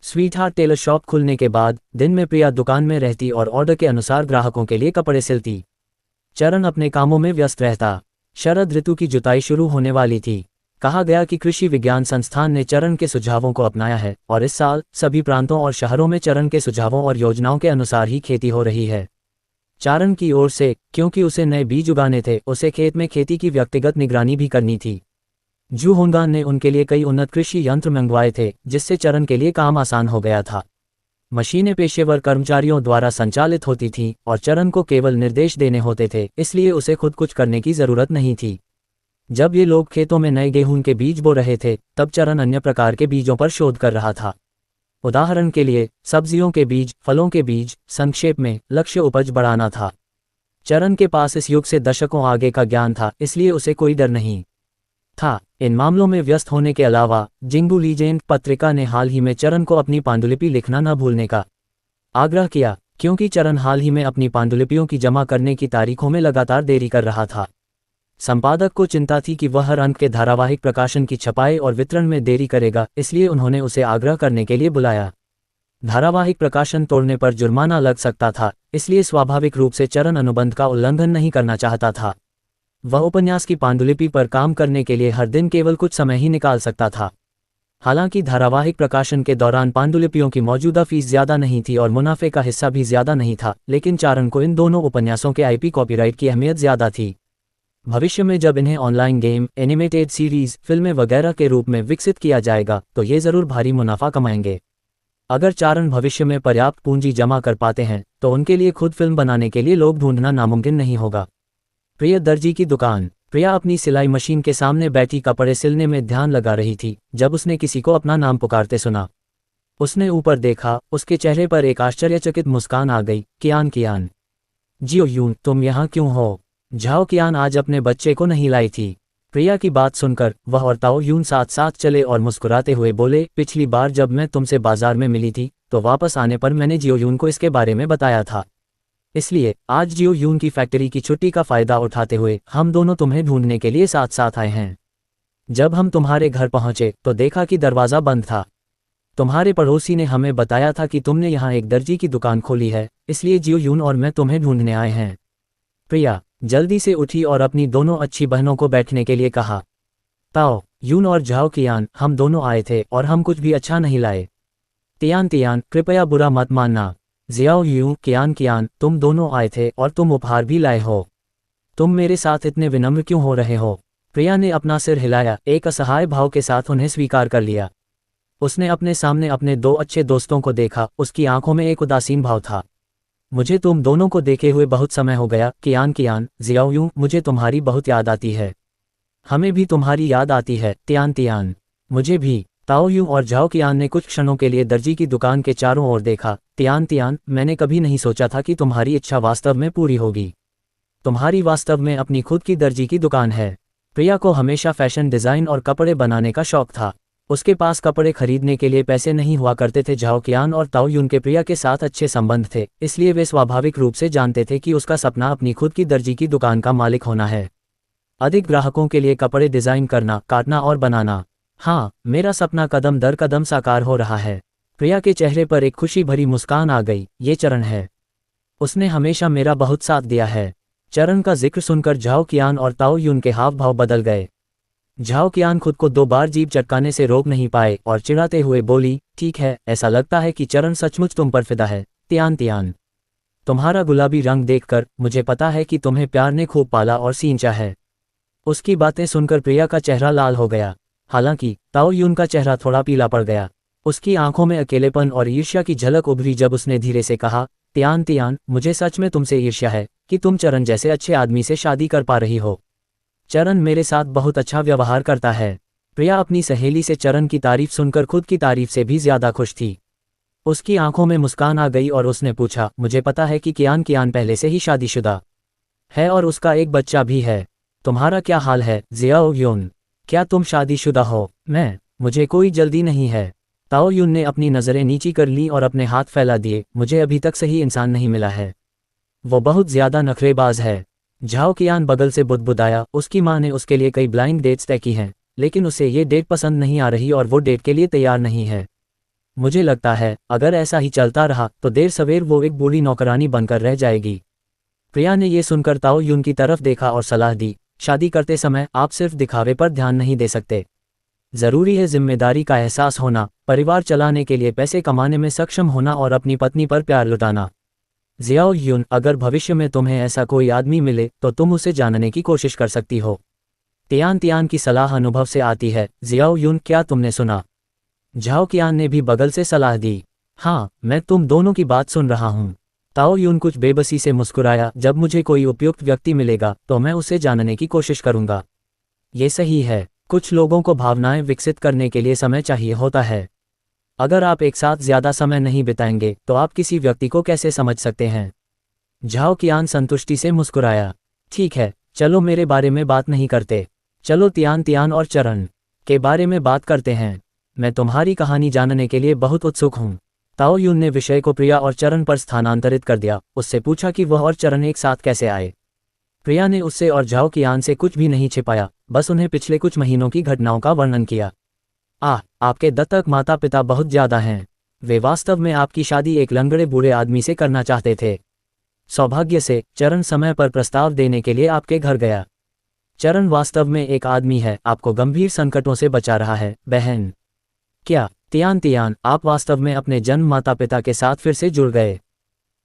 स्वीट हार्ट टेलर शॉप खुलने के बाद दिन में प्रिया दुकान में रहती और ऑर्डर के अनुसार ग्राहकों के लिए कपड़े सिलती। चरण अपने कामों में व्यस्त रहता। शरद ऋतु की जुताई शुरू होने वाली थी। कहा गया कि कृषि विज्ञान संस्थान ने चरण के सुझावों को अपनाया है और इस साल सभी प्रांतों और शहरों में चरण के सुझावों और योजनाओं के अनुसार ही खेती हो रही है। चारण की ओर से, क्योंकि उसे नए बीज उगाने थे, उसे खेत में खेती की व्यक्तिगत निगरानी भी करनी थी। जू होंगान ने उनके लिए कई उन्नत कृषि यंत्र मंगवाए थे, जिससे चरण के लिए काम आसान हो गया था। मशीनें पेशेवर कर्मचारियों द्वारा संचालित होती थीं और चरण को केवल निर्देश देने होते थे, इसलिए उसे खुद कुछ करने की जरूरत नहीं थी। जब ये लोग खेतों में नए गेहूं के बीज बो रहे थे, तब चरण अन्य प्रकार के बीजों पर शोध कर रहा था। उदाहरण के लिए सब्जियों के बीज, फलों के बीज। संक्षेप में, लक्ष्य उपज बढ़ाना था। चरण के पास इस युग से दशकों आगे का ज्ञान था, इसलिए उसे कोई डर नहीं था। इन मामलों में व्यस्त होने के अलावा जिंगू लीजेंड पत्रिका ने हाल ही में चरण को अपनी पांडुलिपि लिखना न भूलने का आग्रह किया, क्योंकि चरण हाल ही में अपनी पांडुलिपियों की जमा करने की तारीखों में लगातार देरी कर रहा था। संपादक को चिंता थी कि वह हर अंक के धारावाहिक प्रकाशन की छपाई और वितरण में देरी करेगा, इसलिए उन्होंने उसे आग्रह करने के लिए बुलाया। धारावाहिक प्रकाशन तोड़ने पर जुर्माना लग सकता था, इसलिए स्वाभाविक रूप से चरण अनुबंध का उल्लंघन नहीं करना चाहता था। वह उपन्यास की पांडुलिपि पर काम करने के लिए हर दिन केवल कुछ समय ही निकाल सकता था। हालांकि धारावाहिक प्रकाशन के दौरान पांडुलिपियों की मौजूदा फीस ज्यादा नहीं थी और मुनाफे का हिस्सा भी ज्यादा नहीं था, लेकिन चारण को इन दोनों उपन्यासों के आईपी कॉपीराइट की अहमियत ज्यादा थी। भविष्य में जब इन्हें ऑनलाइन गेम, एनिमेटेड सीरीज, फिल्में वगैरह के रूप में विकसित किया जाएगा, तो ये जरूर भारी मुनाफा कमाएंगे। अगर चारण भविष्य में पर्याप्त पूंजी जमा कर पाते हैं, तो उनके लिए खुद फिल्म बनाने के लिए लोग ढूंढना नामुमकिन नहीं होगा। प्रिया दर्जी की दुकान। प्रिया अपनी सिलाई मशीन के सामने बैठी कपड़े सिलने में ध्यान लगा रही थी, जब उसने किसी को अपना नाम पुकारते सुना। उसने ऊपर देखा, उसके चेहरे पर एक आश्चर्यचकित मुस्कान आ गई। कियान, कियान। जियो यून, तुम यहाँ क्यों हो? झाओ कियान आज अपने बच्चे को नहीं लाई थी। प्रिया की बात सुनकर वह और ताओ यून साथ साथ चले और मुस्कुराते हुए बोले, पिछली बार जब मैं तुमसे बाजार में मिली थी, तो वापस आने पर मैंने जियो यून को इसके बारे में बताया था। इसलिए आज जियो यून की फैक्ट्री की छुट्टी का फायदा उठाते हुए हम दोनों तुम्हें ढूंढने के लिए साथ साथ आए हैं। जब हम तुम्हारे घर पहुंचे तो देखा कि दरवाज़ा बंद था। तुम्हारे पड़ोसी ने हमें बताया था कि तुमने यहाँ एक दर्जी की दुकान खोली है, इसलिए जियो यून और मैं तुम्हें ढूंढने आए हैं। प्रिया जल्दी से उठी और अपनी दोनों अच्छी बहनों को बैठने के लिए कहा। ताओ यून और झाओ कियान, हम दोनों आए थे और हम कुछ भी अच्छा नहीं लाए। तियान, तियान, कृपया बुरा मत मानना। जियाओ यूं, कियान, कियान, तुम दोनों आए थे और तुम उपहार भी लाए हो। तुम मेरे साथ इतने विनम्र क्यों हो रहे हो? प्रिया ने अपना सिर हिलाया, एक असहाय भाव के साथ उन्हें स्वीकार कर लिया। उसने अपने सामने अपने दो अच्छे दोस्तों को देखा, उसकी आंखों में एक उदासीन भाव था। मुझे तुम दोनों को देखे हुए बहुत समय हो गया। कियान, कियान, जियाओ यूं, मुझे तुम्हारी बहुत याद आती है। हमें भी तुम्हारी याद आती है। तियान, तियान, मुझे भी। ताओ यूं और झाओ कियान ने कुछ क्षणों के लिए दर्जी की दुकान के चारों ओर देखा। तियान, तियान, मैंने कभी नहीं सोचा था कि तुम्हारी इच्छा वास्तव में पूरी होगी। तुम्हारी वास्तव में अपनी खुद की दर्जी की दुकान है। प्रिया को हमेशा फैशन डिज़ाइन और कपड़े बनाने का शौक था। उसके पास कपड़े खरीदने के लिए पैसे नहीं हुआ करते थे। झाओ कियान और ताओ यून के प्रिया के साथ अच्छे संबंध थे, इसलिए वे स्वाभाविक रूप से जानते थे कि उसका सपना अपनी खुद की दर्जी की दुकान का मालिक होना है। अधिक ग्राहकों के लिए कपड़े डिज़ाइन करना, काटना और बनाना। हाँ, मेरा सपना कदम दर कदम साकार हो रहा है। प्रिया के चेहरे पर एक खुशी भरी मुस्कान आ गई। ये चरण है, उसने हमेशा मेरा बहुत साथ दिया है। चरण का जिक्र सुनकर झाओ कियान और ताओ यून के हाव भाव बदल गए। झाओ कियान खुद को 2 बार जीभ चटकाने से रोक नहीं पाए और चिढ़ाते हुए बोली, ठीक है, ऐसा लगता है कि चरण सचमुच तुम पर फिदा है। तियान, तियान, तुम्हारा गुलाबी रंग देखकर मुझे पता है कि तुम्हें प्यार ने खूब पाला और सींचा है। उसकी बातें सुनकर प्रिया का चेहरा लाल हो गया। हालांकि ताओ यून का चेहरा थोड़ा पीला पड़ गया। उसकी आंखों में अकेलेपन और ईर्ष्या की झलक उभरी जब उसने धीरे से कहा, तियान, तियान, मुझे सच में तुमसे ईर्ष्या है कि तुम चरण जैसे अच्छे आदमी से शादी कर पा रही हो। चरण मेरे साथ बहुत अच्छा व्यवहार करता है। प्रिया अपनी सहेली से चरण की तारीफ सुनकर खुद की तारीफ से भी ज्यादा खुश थी। उसकी आंखों में मुस्कान आ गई और उसने पूछा, मुझे पता है कि कियान, कियान पहले से ही शादीशुदा है और उसका एक बच्चा भी है। तुम्हारा क्या हाल है जियाओ यून? क्या तुम शादीशुदा हो? मुझे कोई जल्दी नहीं है। ताओ यून ने अपनी नज़रें नीची कर लीं और अपने हाथ फैला दिए। मुझे अभी तक सही इंसान नहीं मिला है। वो बहुत ज्यादा नखरेबाज है। झाओ कियान बगल से बुदबुदाया। उसकी माँ ने उसके लिए कई ब्लाइंड डेट्स तय की हैं, लेकिन उसे ये डेट पसंद नहीं आ रही और वो डेट के लिए तैयार नहीं है। मुझे लगता है अगर ऐसा ही चलता रहा तो देर सवेर वो एक बूढ़ी नौकरानी बनकर रह जाएगी। प्रिया ने ये सुनकर ताओ यून की तरफ देखा और सलाह दी, शादी करते समय आप सिर्फ दिखावे पर ध्यान नहीं दे सकते। जरूरी है जिम्मेदारी का एहसास होना, परिवार चलाने के लिए पैसे कमाने में सक्षम होना और अपनी पत्नी पर प्यार लुटाना। जियाओ यून, अगर भविष्य में तुम्हें ऐसा कोई आदमी मिले तो तुम उसे जानने की कोशिश कर सकती हो। तियान तियान की सलाह अनुभव से आती है। जियाओ यून, क्या तुमने सुना? झाओ कियान ने भी बगल से सलाह दी। हाँ, मैं तुम दोनों की बात सुन रहा हूँ। ताओ यून कुछ बेबसी से मुस्कुराया, जब मुझे कोई उपयुक्त व्यक्ति मिलेगा तो मैं उसे जानने की कोशिश करूंगा। ये सही है, कुछ लोगों को भावनाएं विकसित करने के लिए समय चाहिए होता है। अगर आप एक साथ ज्यादा समय नहीं बिताएंगे तो आप किसी व्यक्ति को कैसे समझ सकते हैं? झाओ कियान संतुष्टि से मुस्कुराया। ठीक है, चलो मेरे बारे में बात नहीं करते, चलो तियान तियान और चरण के बारे में बात करते हैं। मैं तुम्हारी कहानी जानने के लिए बहुत उत्सुक हूँ। ताओ यून ने विषय को प्रिया और चरण पर स्थानांतरित कर दिया। उससे पूछा कि वह और चरण एक साथ कैसे आए। प्रिया ने उससे और झाओ कियान से कुछ भी नहीं छिपाया, बस उन्हें पिछले कुछ महीनों की घटनाओं का वर्णन किया। आपके दत्तक माता पिता बहुत ज्यादा हैं। वे वास्तव में आपकी शादी एक लंगड़े बूढ़े आदमी से करना चाहते थे। सौभाग्य से चरण समय पर प्रस्ताव देने के लिए आपके घर गया। चरण वास्तव में एक आदमी है, आपको गंभीर संकटों से बचा रहा है बहन। क्या? तियान तियान, आप वास्तव में अपने जन्म माता पिता के साथ फिर से जुड़ गए।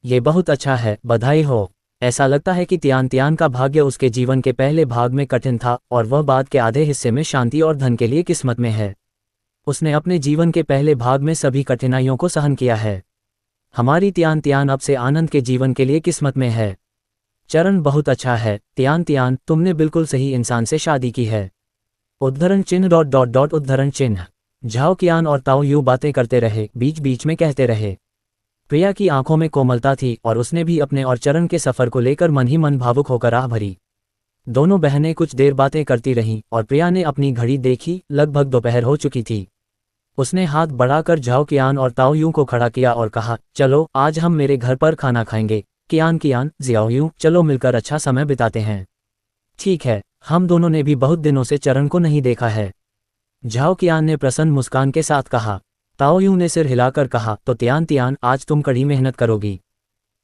ये बहुत अच्छा है, बधाई हो। ऐसा लगता है कि तियान तियान का भाग्य उसके जीवन के पहले भाग में कठिन था और वह बाद के आधे हिस्से में शांति और धन के लिए किस्मत में है। उसने अपने जीवन के पहले भाग में सभी कठिनाइयों को सहन किया है। हमारी तियान तियान अब से आनंद के जीवन के लिए किस्मत में है। चरण बहुत अच्छा है तियान तियान, तुमने बिल्कुल सही इंसान से शादी की है। उद्धरण चिन्ह डॉट डॉट डॉट उद्धरण चिन्ह। झाओ कियान और ताओ यू बातें करते रहे, बीच बीच में कहते रहे। प्रिया की आंखों में कोमलता थी और उसने भी अपने और चरण के सफर को लेकर मन ही मन भावुक होकर आह भरी। दोनों बहनें कुछ देर बातें करती रहीं और प्रिया ने अपनी घड़ी देखी, लगभग दोपहर हो चुकी थी। उसने हाथ बढ़ाकर झाओ कियान और ताओ यू को खड़ा किया और कहा, चलो आज हम मेरे घर पर खाना खाएंगे। कियान कियान, जियाओ यू, चलो मिलकर अच्छा समय बिताते हैं। ठीक है, हम दोनों ने भी बहुत दिनों से चरण को नहीं देखा है। झाओ कियान ने प्रसन्न मुस्कान के साथ कहा। ताओ यू ने सिर हिलाकर कहा, तो तियान तियान, आज तुम कड़ी मेहनत करोगी।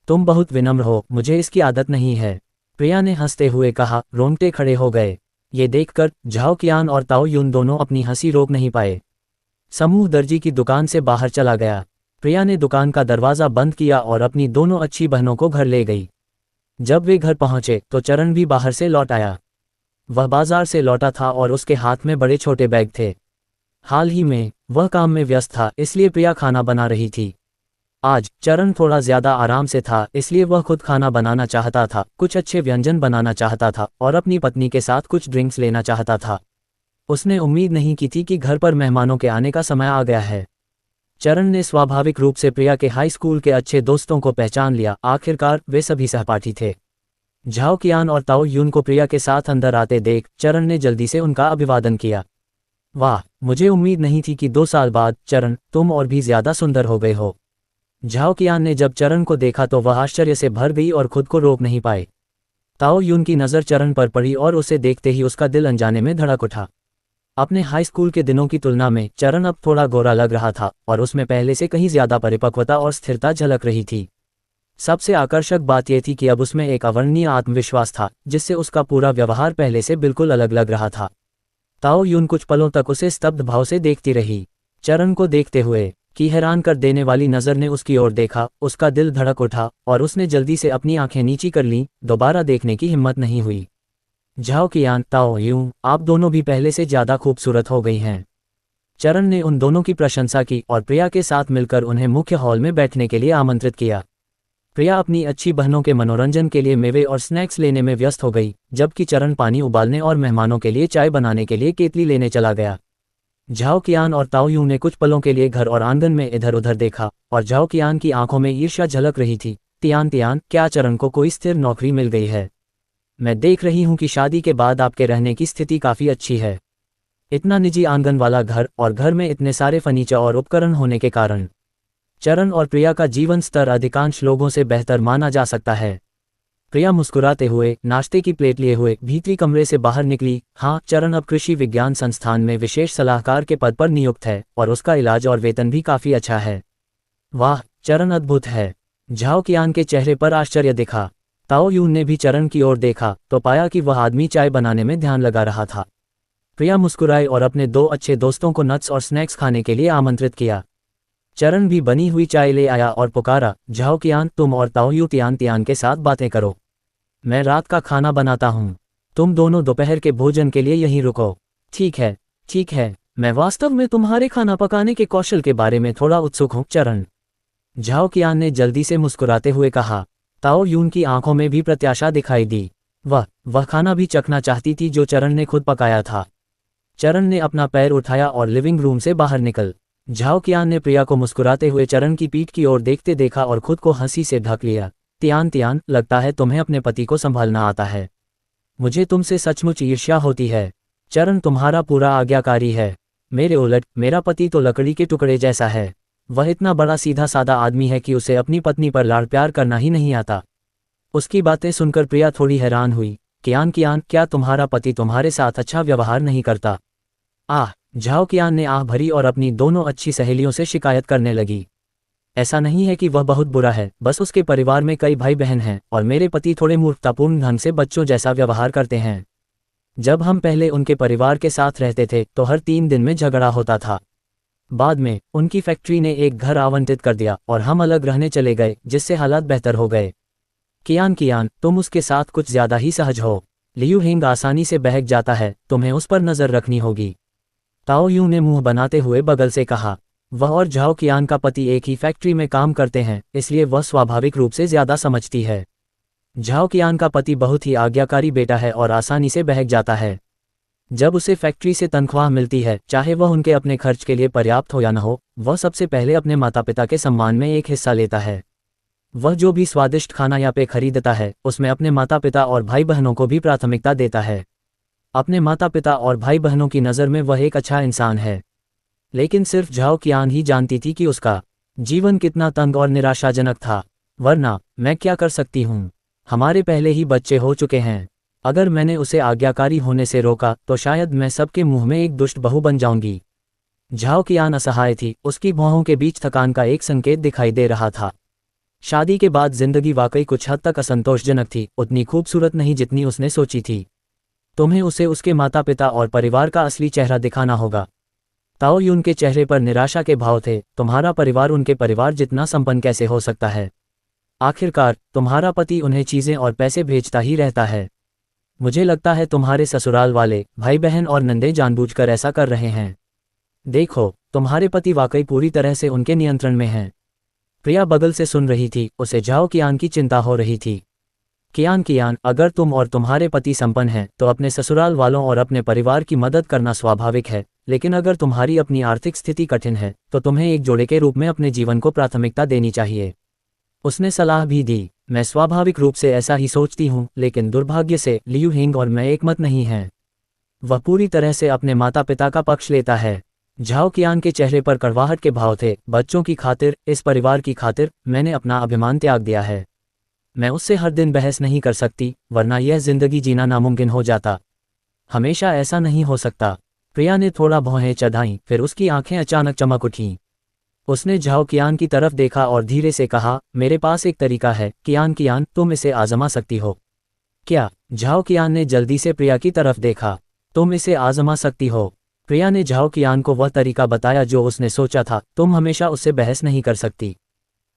तुम बहुत विनम्र हो, मुझे इसकी आदत नहीं है। प्रिया ने हंसते हुए कहा। रोंगटे खड़े हो गए। ये देखकर झाओ कियान और ताओ यून दोनों अपनी हंसी रोक नहीं पाए। समूह दर्जी की दुकान से बाहर चला गया। प्रिया ने दुकान का दरवाज़ा बंद किया और अपनी दोनों अच्छी बहनों को घर ले गई। जब वे घर पहुंचे तो चरण भी बाहर से लौट आया। वह बाजार से लौटा था और उसके हाथ में बड़े छोटे बैग थे। हाल ही में वह काम में व्यस्त था, इसलिए प्रिया खाना बना रही थी। आज चरण थोड़ा ज्यादा आराम से था, इसलिए वह खुद खाना बनाना चाहता था, कुछ अच्छे व्यंजन बनाना चाहता था और अपनी पत्नी के साथ कुछ ड्रिंक्स लेना चाहता था। उसने उम्मीद नहीं की थी कि घर पर मेहमानों के आने का समय आ गया है। चरण ने स्वाभाविक रूप से प्रिया के हाई स्कूल के अच्छे दोस्तों को पहचान लिया। आखिरकार वे सभी सहपाठी थे। झाओ कियान और ताओ यून को प्रिया के साथ अंदर आते देख चरण ने जल्दी से उनका अभिवादन किया। वाह, मुझे उम्मीद नहीं थी कि 2 साल बाद चरण तुम और भी ज्यादा सुंदर हो गए हो। झाओ कियान ने जब चरण को देखा तो वह आश्चर्य से भर गई और खुद को रोक नहीं पाए। ताओ यून की नज़र चरण पर पड़ी और उसे देखते ही उसका दिल अनजाने में धड़क उठा। अपने हाई स्कूल के दिनों की तुलना में चरण अब थोड़ा गोरा लग रहा था और उसमें पहले से कहीं ज्यादा परिपक्वता और स्थिरता झलक रही थी। सबसे आकर्षक बात यह थी कि अब उसमें एक अवर्णनीय आत्मविश्वास था, जिससे उसका पूरा व्यवहार पहले से बिल्कुल अलग लग रहा था। ताओ यून कुछ पलों तक उसे स्तब्ध भाव से देखती रही। चरण को देखते हुए की हैरान कर देने वाली नज़र ने उसकी ओर देखा। उसका दिल धड़क उठा और उसने जल्दी से अपनी आंखें नीची कर लीं। दोबारा देखने की हिम्मत नहीं हुई। झाओ कियान, ताओ यून, आप दोनों भी पहले से ज्यादा खूबसूरत हो गई हैं। चरण ने उन दोनों की प्रशंसा की और प्रिया के साथ मिलकर उन्हें मुख्य हॉल में बैठने के लिए आमंत्रित किया। प्रिया अपनी अच्छी बहनों के मनोरंजन के लिए मेवे और स्नैक्स लेने में व्यस्त हो गई, जबकि चरण पानी उबालने और मेहमानों के लिए चाय बनाने के लिए केतली लेने चला गया। झाओ कियान और ताओ यून ने कुछ पलों के लिए घर और आंगन में इधर उधर देखा और झाओ कियान की आंखों में ईर्ष्या झलक रही थी। तियान तियान, क्या चरण को कोई स्थिर नौकरी मिल गई है? मैं देख रही हूं कि शादी के बाद आपके रहने की स्थिति काफी अच्छी है। इतना निजी आंगन वाला घर और घर में इतने सारे फर्नीचर और उपकरण होने के कारण चरण और प्रिया का जीवन स्तर अधिकांश लोगों से बेहतर माना जा सकता है। प्रिया मुस्कुराते हुए नाश्ते की प्लेट लिए हुए भीतरी कमरे से बाहर निकली। हाँ, चरण अब कृषि विज्ञान संस्थान में विशेष सलाहकार के पद पर नियुक्त है और उसका इलाज और वेतन भी काफी अच्छा है। वाह, चरण अद्भुत है। झाओ कियान के चेहरे पर आश्चर्य दिखा। ताओ यून ने भी चरण की ओर देखा तो पाया कि वह आदमी चाय बनाने में ध्यान लगा रहा था। प्रिया मुस्कुराई और अपने 2 अच्छे दोस्तों को नट्स और स्नैक्स खाने के लिए आमंत्रित किया। चरण भी बनी हुई चाय ले आया और पुकारा, झाओ कियान, तुम और ताओ यू तियान तियान के साथ बातें करो। मैं रात का खाना बनाता हूँ। तुम दोनों दोपहर के भोजन के लिए यहीं रुको। ठीक है, ठीक है। मैं वास्तव में तुम्हारे खाना पकाने के कौशल के बारे में थोड़ा उत्सुक हूँ, चरण। झाओ कियान ने जल्दी से मुस्कुराते हुए कहा। ताओ यून की आंखों में भी प्रत्याशा दिखाई दी। वह खाना भी चखना चाहती थी जो चरण ने खुद पकाया था। चरण ने अपना पैर उठाया और लिविंग रूम से बाहर निकल। झाओ कियान ने प्रिया को मुस्कुराते हुए चरण की पीठ की ओर देखते देखा और खुद को हंसी से ढक लिया। तियान तियान, लगता है तुम्हें अपने पति को संभालना आता है। मुझे तुमसे सचमुच ईर्ष्या होती है। चरण तुम्हारा पूरा आज्ञाकारी है। मेरे उलट मेरा पति तो लकड़ी के टुकड़े जैसा है। वह इतना बड़ा सीधा सादा आदमी है कि उसे अपनी पत्नी पर लाड़ प्यार करना ही नहीं आता। उसकी बातें सुनकर प्रिया थोड़ी हैरान हुई। कियान कियान, क्या तुम्हारा पति तुम्हारे साथ अच्छा व्यवहार नहीं करता? झाओ कियान ने आह भरी और अपनी दोनों अच्छी सहेलियों से शिकायत करने लगी। ऐसा नहीं है कि वह बहुत बुरा है, बस उसके परिवार में कई भाई बहन हैं और मेरे पति थोड़े मूर्खतापूर्ण ढंग से बच्चों जैसा व्यवहार करते हैं। जब हम पहले उनके परिवार के साथ रहते थे तो हर 3 दिन में झगड़ा होता था। बाद में उनकी फैक्ट्री ने एक घर आवंटित कर दिया और हम अलग रहने चले गए, जिससे हालात बेहतर हो गए। कियान कियान, तुम उसके साथ कुछ ज्यादा ही सहज हो। लियू हिंग आसानी से बहक जाता है, तुम्हें उस पर नजर रखनी होगी। ताओ यू ने मुंह बनाते हुए बगल से कहा। वह और झाओ कियान का पति एक ही फैक्ट्री में काम करते हैं, इसलिए वह स्वाभाविक रूप से ज्यादा समझती है। झाओ कियान का पति बहुत ही आज्ञाकारी बेटा है और आसानी से बहक जाता है। जब उसे फैक्ट्री से तनख्वाह मिलती है, चाहे वह उनके अपने खर्च के लिए पर्याप्त हो या न हो, वह सबसे पहले अपने माता पिता के सम्मान में एक हिस्सा लेता है। वह जो भी स्वादिष्ट खाना या पेय खरीदता है, उसमें अपने माता पिता और भाई बहनों को भी प्राथमिकता देता है। अपने माता पिता और भाई बहनों की नज़र में वह एक अच्छा इंसान है। लेकिन सिर्फ झाओ कियान ही जानती थी कि उसका जीवन कितना तंग और निराशाजनक था। वरना मैं क्या कर सकती हूँ? हमारे पहले ही बच्चे हो चुके हैं। अगर मैंने उसे आज्ञाकारी होने से रोका तो शायद मैं सबके मुंह में एक दुष्ट बहू बन जाऊंगी। झाओ कियान असहाय थी, उसकी भौहों के बीच थकान का एक संकेत दिखाई दे रहा था। शादी के बाद जिंदगी वाकई कुछ हद तक असंतोषजनक थी, उतनी खूबसूरत नहीं जितनी उसने सोची थी। तुम्हें उसे उसके माता पिता और परिवार का असली चेहरा दिखाना होगा। ताओ यून के चेहरे पर निराशा के भाव थे। तुम्हारा परिवार उनके परिवार जितना संपन्न कैसे हो सकता है? आखिरकार तुम्हारा पति उन्हें चीजें और पैसे भेजता ही रहता है। मुझे लगता है तुम्हारे ससुराल वाले भाई बहन और नंदे जानबूझकर ऐसा कर रहे हैं। देखो, तुम्हारे पति वाकई पूरी तरह से उनके नियंत्रण में हैं। प्रिया बगल से सुन रही थी, उसे झाओ कियान की चिंता हो रही थी। कियान कियान, अगर तुम और तुम्हारे पति संपन्न हैं तो अपने ससुराल वालों और अपने परिवार की मदद करना स्वाभाविक है, लेकिन अगर तुम्हारी अपनी आर्थिक स्थिति कठिन है तो तुम्हें एक जोड़े के रूप में अपने जीवन को प्राथमिकता देनी चाहिए। उसने सलाह भी दी। मैं स्वाभाविक रूप से ऐसा ही सोचती हूँ, लेकिन दुर्भाग्य से लियू हिंग और मैं एक मत नहीं हैं। वह पूरी तरह से अपने माता पिता का पक्ष लेता है। झाओ कियान के चेहरे पर कड़वाहट के भाव थे। बच्चों की खातिर, इस परिवार की खातिर मैंने अपना अभिमान त्याग दिया है। मैं उससे हर दिन बहस नहीं कर सकती, वरना यह जिंदगी जीना नामुमकिन हो जाता। हमेशा ऐसा नहीं हो सकता। प्रिया ने थोड़ा भौहें चढ़ाईं, फिर उसकी आंखें अचानक चमक उठीं। उसने झाओ कियान की तरफ देखा और धीरे से कहा, मेरे पास एक तरीका है। कियान कियान, तुम इसे आजमा सकती हो। क्या? झाओ कियान ने जल्दी से प्रिया की तरफ देखा। तुम इसे आजमा सकती हो? प्रिया ने झाओ कियान को वह तरीका बताया जो उसने सोचा था। तुम हमेशा उससे बहस नहीं कर सकती।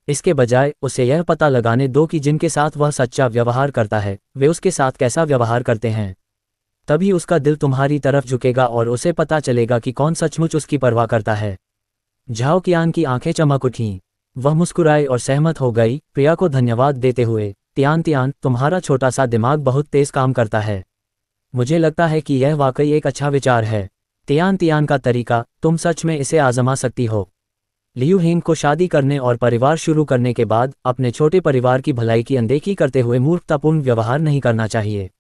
इसके बजाय उसे यह पता लगाने दो कि जिनके साथ वह सच्चा व्यवहार करता है, वे उसके साथ कैसा व्यवहार करते हैं। तभी उसका दिल तुम्हारी तरफ झुकेगा और उसे पता चलेगा कि कौन सचमुच उसकी परवाह करता है। झाओ कियान की आंखें चमक उठीं। वह मुस्कुराई और सहमत हो गई, प्रिया को धन्यवाद देते हुए। तियान तियान, तुम्हारा छोटा सा दिमाग बहुत तेज काम करता है। मुझे लगता है कि यह वाकई एक अच्छा विचार है। तियान तियान का तरीका, तुम सच में इसे आजमा सकती हो। लियू हिंग को शादी करने और परिवार शुरू करने के बाद अपने छोटे परिवार की भलाई की अनदेखी करते हुए मूर्खतापूर्ण व्यवहार नहीं करना चाहिए।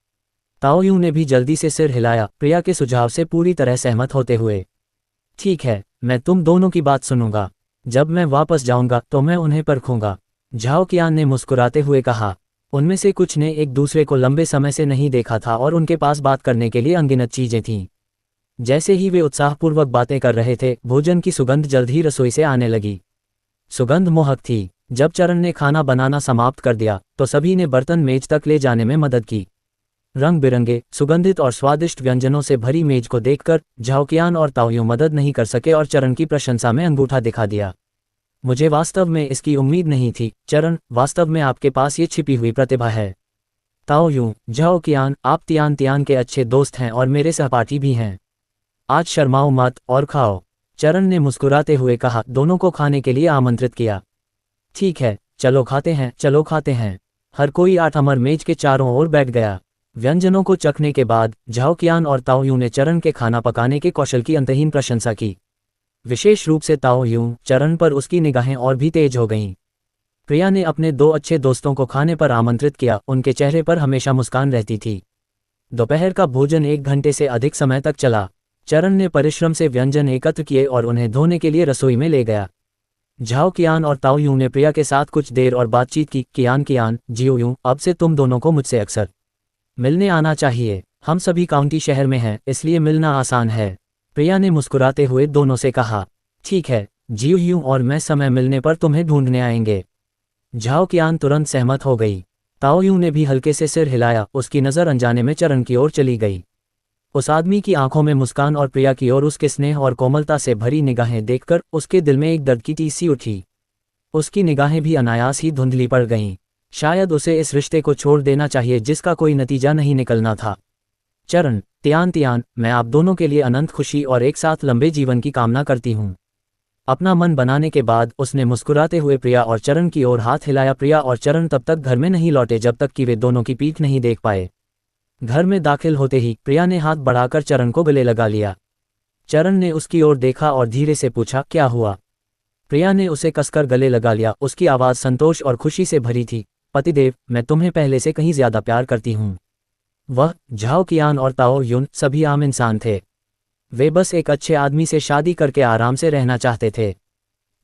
ताओ यू ने भी जल्दी से सिर हिलाया, प्रिया के सुझाव से पूरी तरह सहमत होते हुए। ठीक है, मैं तुम दोनों की बात सुनूंगा। जब मैं वापस जाऊंगा तो मैं उन्हें परखूंगा। झाओ कियान ने मुस्कुराते हुए कहा। उनमें से कुछ ने एक दूसरे को लंबे समय से नहीं देखा था और उनके पास बात करने के लिए अनगिनत चीजें थीं। जैसे ही वे उत्साहपूर्वक बातें कर रहे थे, भोजन की सुगंध जल्द ही रसोई से आने लगी। सुगंध मोहक थी। जब चरण ने खाना बनाना समाप्त कर दिया तो सभी ने बर्तन मेज तक ले जाने में मदद की। रंग बिरंगे, सुगंधित और स्वादिष्ट व्यंजनों से भरी मेज को देखकर झाओकियान और ताओयू मदद नहीं कर सके और चरण की प्रशंसा में अंगूठा दिखा दिया। मुझे वास्तव में इसकी उम्मीद नहीं थी, चरण, वास्तव में आपके पास ये छिपी हुई प्रतिभा है। ताओयू, झाओकियान, आप तियान तियान के अच्छे दोस्त हैं और मेरे सहपाठी भी हैं। आज शर्माओ मत और खाओ। चरण ने मुस्कुराते हुए कहा, दोनों को खाने के लिए आमंत्रित किया। ठीक है, चलो खाते हैं, चलो खाते हैं। हर कोई आठ अमर मेज के चारों ओर बैठ गया। व्यंजनों को चखने के बाद झाओकियान और ताओयू ने चरण के खाना पकाने के कौशल की अंतहीन प्रशंसा की। विशेष रूप से ताओयू, चरण पर उसकी निगाहें और भी तेज हो गईं। प्रिया ने अपने दो अच्छे दोस्तों को खाने पर आमंत्रित किया, उनके चेहरे पर हमेशा मुस्कान रहती थी। दोपहर का भोजन 1 घंटे से अधिक समय तक चला। चरण ने परिश्रम से व्यंजन एकत्र किए और उन्हें धोने के लिए रसोई में ले गया। झाओकियान और ताओयू ने प्रिया के साथ कुछ देर और बातचीत की। कियान, जियोयू, अब से तुम दोनों को मुझसे अक्सर मिलने आना चाहिए। हम सभी काउंटी शहर में हैं, इसलिए मिलना आसान है। प्रिया ने मुस्कुराते हुए दोनों से कहा। ठीक है, जियोयू और मैं समय मिलने पर तुम्हें ढूंढने आएंगे। झाओकियान तुरंत सहमत हो गई। ताओयू ने भी हल्के से सिर हिलाया, उसकी नज़र अनजाने में चरण की ओर चली गई। उस आदमी की आंखों में मुस्कान और प्रिया की ओर उसके स्नेह और कोमलता से भरी निगाहें देखकर उसके दिल में एक दर्द की टीस सी उठी। उसकी निगाहें भी अनायास ही धुंधली पड़ गईं। शायद उसे इस रिश्ते को छोड़ देना चाहिए जिसका कोई नतीजा नहीं निकलना था। चरण, तियान, मैं आप दोनों के लिए अनंत खुशी और एक साथ लंबे जीवन की कामना करती हूँ। अपना मन बनाने के बाद उसने मुस्कुराते हुए प्रिया और चरण की ओर हाथ हिलाया। प्रिया और चरण तब तक घर में नहीं लौटे जब तक कि वे दोनों की पीठ नहीं देख पाए। घर में दाखिल होते ही प्रिया ने हाथ बढ़ाकर चरण को गले लगा लिया। चरण ने उसकी ओर देखा और धीरे से पूछा, क्या हुआ? प्रिया ने उसे कसकर गले लगा लिया। उसकी आवाज़ संतोष और खुशी से भरी थी। पतिदेव, मैं तुम्हें पहले से कहीं ज्यादा प्यार करती हूँ। वह, झाओकियान और ताओयून सभी आम इंसान थे। वे बस एक अच्छे आदमी से शादी करके आराम से रहना चाहते थे।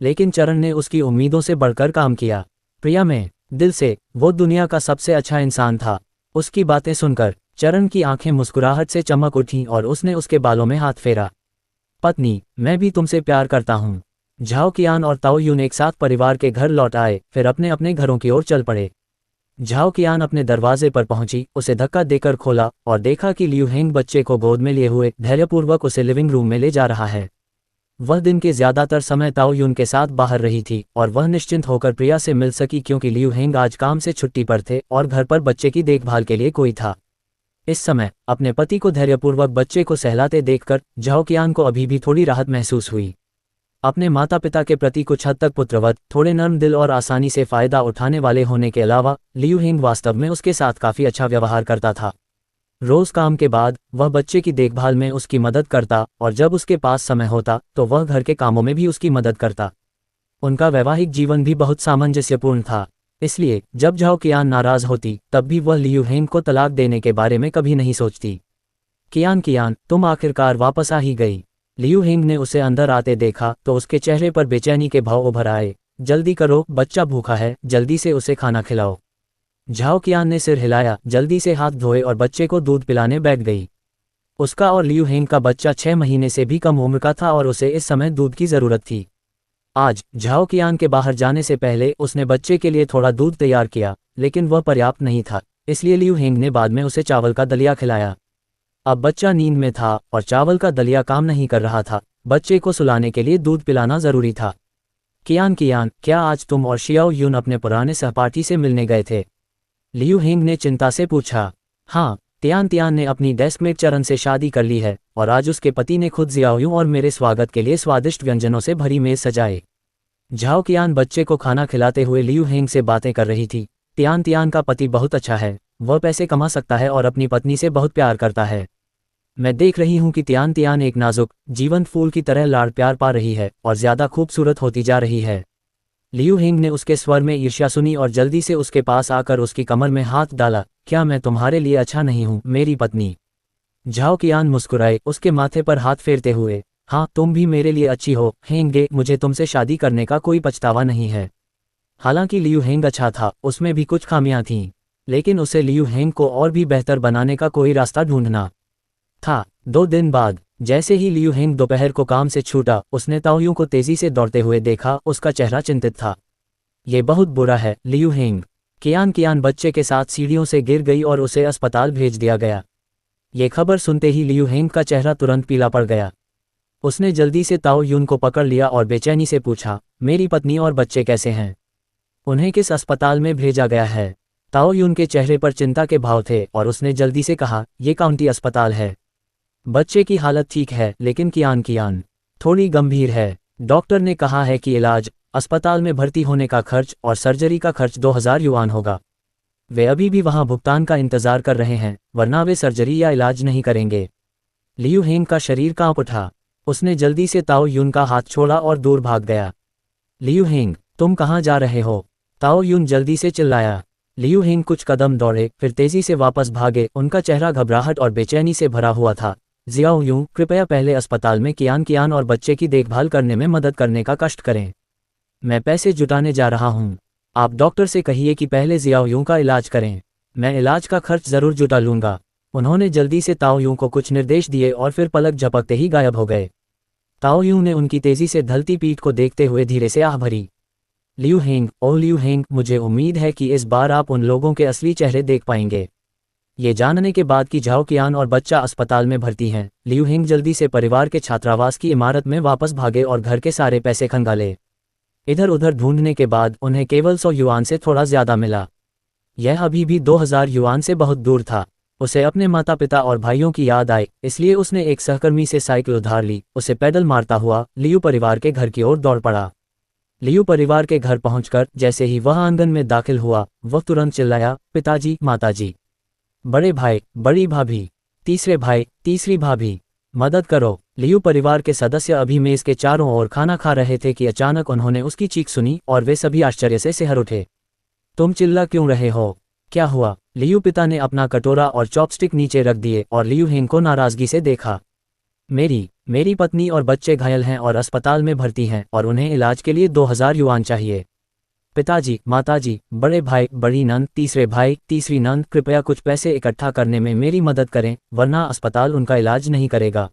लेकिन चरण ने उसकी उम्मीदों से बढ़कर काम किया। प्रिया में, दिल से, वो दुनिया का सबसे अच्छा इंसान था। उसकी बातें सुनकर चरण की आंखें मुस्कुराहट से चमक उठीं और उसने उसके बालों में हाथ फेरा। पत्नी, मैं भी तुमसे प्यार करता हूँ। झाओकियान और ताओयून एक साथ परिवार के घर लौट आए, फिर अपने अपने घरों की ओर चल पड़े। झाओकियान अपने दरवाजे पर पहुंची, उसे धक्का देकर खोला और देखा कि लियू हेंग बच्चे को गोद में लिए हुए धैर्यपूर्वक उसे लिविंग रूम में ले जा रहा है। वह दिन के ज्यादातर समय ताओयून के साथ बाहर रही थी और वह निश्चिंत होकर प्रिया से मिल सकी क्योंकि लियू हेंग आज काम से छुट्टी पर थे और घर पर बच्चे की देखभाल के लिए कोई था। इस समय अपने पति को धैर्यपूर्वक बच्चे को सहलाते देखकर झाओकियान को अभी भी थोड़ी राहत महसूस हुई। अपने माता पिता के प्रति कुछ हद तक पुत्रवत, थोड़े नर्म दिल और आसानी से फायदा उठाने वाले होने के अलावा लियू हेंग वास्तव में उसके साथ काफी अच्छा व्यवहार करता था। रोज काम के बाद वह बच्चे की देखभाल में उसकी मदद करता और जब उसके पास समय होता तो वह घर के कामों में भी उसकी मदद करता। उनका वैवाहिक जीवन भी बहुत सामंजस्यपूर्ण था, इसलिए जब झाओकियान नाराज होती तब भी वह लियू हेंग को तलाक देने के बारे में कभी नहीं सोचती। कियान, तुम आखिरकार वापस आ ही गई। लियू हेंग ने उसे अंदर आते देखा तो उसके चेहरे पर बेचैनी के भाव उभर आए। जल्दी करो, बच्चा भूखा है, जल्दी से उसे खाना खिलाओ। झाओकियान ने सिर हिलाया, जल्दी से हाथ धोए और बच्चे को दूध पिलाने बैठ गई। उसका और लियू हेंग का बच्चा 6 महीने से भी कम उम्र का था और उसे इस समय दूध की जरूरत थी। आज झाओकियान के बाहर जाने से पहले उसने बच्चे के लिए थोड़ा दूध तैयार किया, लेकिन वह पर्याप्त नहीं था, इसलिए लियू हेंग ने बाद में उसे चावल का दलिया खिलाया। अब बच्चा नींद में था और चावल का दलिया काम नहीं कर रहा था। बच्चे को सुलाने के लिए दूध पिलाना जरूरी था। कियान, क्या आज तुम और शियाओ यून अपने पुराने सहपाठी से मिलने गए थे? लियू हेंग ने चिंता से पूछा। हाँ, तियान ने अपनी डेस्कमेट चरण से शादी कर ली है और आज उसके पति ने खुद जियाओयू और मेरे स्वागत के लिए स्वादिष्ट व्यंजनों से भरी मेज सजाए। झाओकियान बच्चे को खाना खिलाते हुए लियू हेंग से बातें कर रही थी। तियान का पति बहुत अच्छा है, वह पैसे कमा सकता है और अपनी पत्नी से बहुत प्यार करता है। मैं देख रही हूँ कि तियान एक नाजुक, जीवंत फूल की तरह लाड़ प्यार पा रही है और ज्यादा खूबसूरत होती जा रही है। लियू हेंग ने उसके स्वर में ईर्ष्या सुनी और जल्दी से उसके पास आकर उसकी कमर में हाथ डाला। क्या मैं तुम्हारे लिए अच्छा नहीं हूँ, मेरी पत्नी? झाओकियान मुस्कुराए, उसके माथे पर हाथ फेरते हुए। हाँ, तुम भी मेरे लिए अच्छी हो हेंगे, मुझे तुमसे शादी करने का कोई पछतावा नहीं है। हालांकि लियू हेंग अच्छा था, उसमें भी कुछ खामियां थीं। लेकिन उसे लियू हेंग को और भी बेहतर बनाने का कोई रास्ता ढूंढना था। 2 दिन बाद जैसे ही लियू हेंग दोपहर को काम से छूटा, उसने ताओयू को तेजी से दौड़ते हुए देखा। उसका चेहरा चिंतित था। ये बहुत बुरा है, लियू हेंग। कियान बच्चे के साथ सीढ़ियों से गिर गई और उसे अस्पताल भेज दिया गया। ये खबर सुनते ही लियू हेंग का चेहरा तुरंत पीला पड़ गया। उसने जल्दी से ताओ यून को पकड़ लिया और बेचैनी से पूछा, मेरी पत्नी और बच्चे कैसे हैं? उन्हें किस अस्पताल में भेजा गया है? ताओ यून के चेहरे पर चिंता के भाव थे और उसने जल्दी से कहा, ये काउंटी अस्पताल है। बच्चे की हालत ठीक है, लेकिन कियान थोड़ी गंभीर है। डॉक्टर ने कहा है कि इलाज, अस्पताल में भर्ती होने का खर्च और सर्जरी का खर्च 2000 युआन होगा। वे अभी भी वहां भुगतान का इंतजार कर रहे हैं, वरना वे सर्जरी या इलाज नहीं करेंगे। लियू हेंग का शरीर कांप उठा। उसने जल्दी से ताओ यून का हाथ छोड़ा और दूर भाग गया। लियू हेंग, तुम कहाँ जा रहे हो? ताओ यून जल्दी से चिल्लाया। लियू हेंग कुछ कदम दौड़े, फिर तेजी से वापस भागे। उनका चेहरा घबराहट और बेचैनी से भरा हुआ था। जियाओ यूं, कृपया पहले अस्पताल में कियान और बच्चे की देखभाल करने में मदद करने का कष्ट करें। मैं पैसे जुटाने जा रहा हूँ। आप डॉक्टर से कहिए कि पहले जियाओ यूं का इलाज करें। मैं इलाज का खर्च जरूर जुटा लूंगा। उन्होंने जल्दी से ताओ यूं को कुछ निर्देश दिए और फिर पलक झपकते ही गायब हो गए। ताओ यूं ने उनकी तेजी से ढलती पीठ को देखते हुए धीरे से आह भरी। लियू हेंग, ओह लियू हेंग, मुझे उम्मीद है कि इस बार आप उन लोगों के असली चेहरे देख पाएंगे। ये जानने के बाद कि झाओ कियान और बच्चा अस्पताल में भर्ती हैं, लियू हेंग जल्दी से परिवार के छात्रावास की इमारत में वापस भागे और घर के सारे पैसे खंगाले। इधर उधर ढूंढने के बाद उन्हें केवल 100 युआन से थोड़ा ज्यादा मिला। यह अभी भी 2000 युआन से बहुत दूर था। उसे अपने माता पिता और भाइयों की याद आई, इसलिए उसने एक सहकर्मी से साइकिल उधार ली। उसे पैदल मारता हुआ लियू परिवार के घर की ओर दौड़ पड़ा। लियू परिवार के घर पहुंचकर जैसे ही वह आंगन में दाखिल हुआ, वह तुरंत चिल्लाया, पिताजी, माताजी, बड़े भाई, बड़ी भाभी, तीसरे भाई, तीसरी भाभी, मदद करो। लियू परिवार के सदस्य अभी मेज के चारों ओर खाना खा रहे थे कि अचानक उन्होंने उसकी चीख सुनी और वे सभी आश्चर्य से सिहर उठे। तुम चिल्ला क्यों रहे हो? क्या हुआ? लियू पिता ने अपना कटोरा और चॉपस्टिक नीचे रख दिए और लियू हेंग को नाराजगी से देखा। मेरी पत्नी और बच्चे घायल हैं और अस्पताल में भर्ती हैं और उन्हें इलाज के लिए 2000 युआन चाहिए। पिताजी, माताजी, बड़े भाई, बड़ी नंद, तीसरे भाई, तीसरी नंद, कृपया कुछ पैसे इकट्ठा करने में मेरी मदद करें, वरना अस्पताल उनका इलाज नहीं करेगा।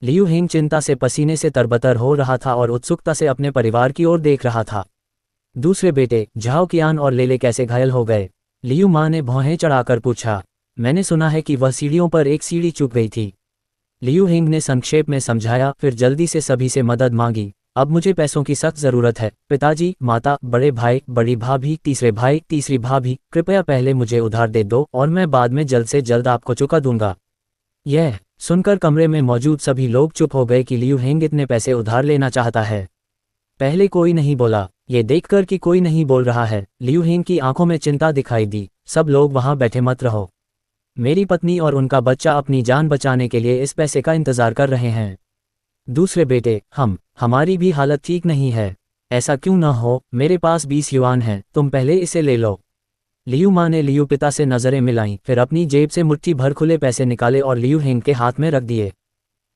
लियू हेंग चिंता से पसीने से तरबतर हो रहा था और उत्सुकता से अपने परिवार की ओर देख रहा था। दूसरे बेटे झाओ कियान और लेले कैसे घायल हो गए? लियू माँ ने भौहें चढ़ाकर पूछा। मैंने सुना है कि वह सीढ़ियों पर एक सीढ़ी चूक गई थी। लियू हेंग ने संक्षेप में समझाया, फिर जल्दी से सभी से मदद मांगी। अब मुझे पैसों की सख्त जरूरत है। पिताजी, माता, बड़े भाई, बड़ी भाभी, तीसरे भाई, तीसरी भाभी, कृपया पहले मुझे उधार दे दो और मैं बाद में जल्द से जल्द आपको चुका दूंगा। यह सुनकर कमरे में मौजूद सभी लोग चुप हो गए कि लियू हेंग इतने पैसे उधार लेना चाहता है। पहले कोई नहीं बोला। ये देखकर कि कोई नहीं बोल रहा है, लियू हेंग की आंखों में चिंता दिखाई दी। सब लोग वहां बैठे मत रहो। मेरी पत्नी और उनका बच्चा अपनी जान बचाने के लिए इस पैसे का इंतजार कर रहे हैं। दूसरे बेटे, हमारी भी हालत ठीक नहीं है। ऐसा क्यों न हो, मेरे पास 20 युआन हैं, तुम पहले इसे ले लो। लियू माँ ने लियू पिता से नजरें मिलाईं, फिर अपनी जेब से मुट्ठी भर खुले पैसे निकाले और लियू हेंग के हाथ में रख दिए।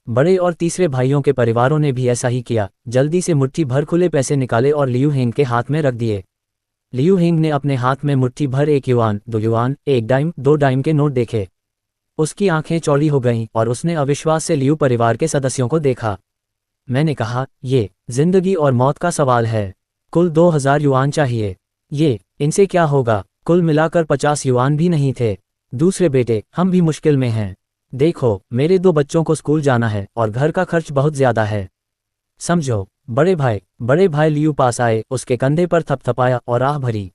बड़े और तीसरे भाइयों के परिवारों ने भी ऐसा ही किया, जल्दी से मुट्ठी भर खुले पैसे निकाले और लियू हेंग के हाथ में रख दिए। लियू हेंग ने अपने हाथ में मुट्ठी भर 1 युआन, 2 युआन, 1 डाइम, 2 डाइम के नोट देखे। उसकी आंखें चौड़ी हो गईं और उसने अविश्वास से लियू परिवार के सदस्यों को देखा। मैंने कहा, ये जिंदगी और मौत का सवाल है। कुल 2000 युआन चाहिए। इनसे क्या होगा? कुल मिलाकर 50 युआन भी नहीं थे। दूसरे बेटे, हम भी मुश्किल में हैं। देखो, मेरे 2 बच्चों को स्कूल जाना है और घर का खर्च बहुत ज्यादा है। समझो। बड़े भाई लियू पास आए, उसके कंधे पर थपथपाया और आह भरी।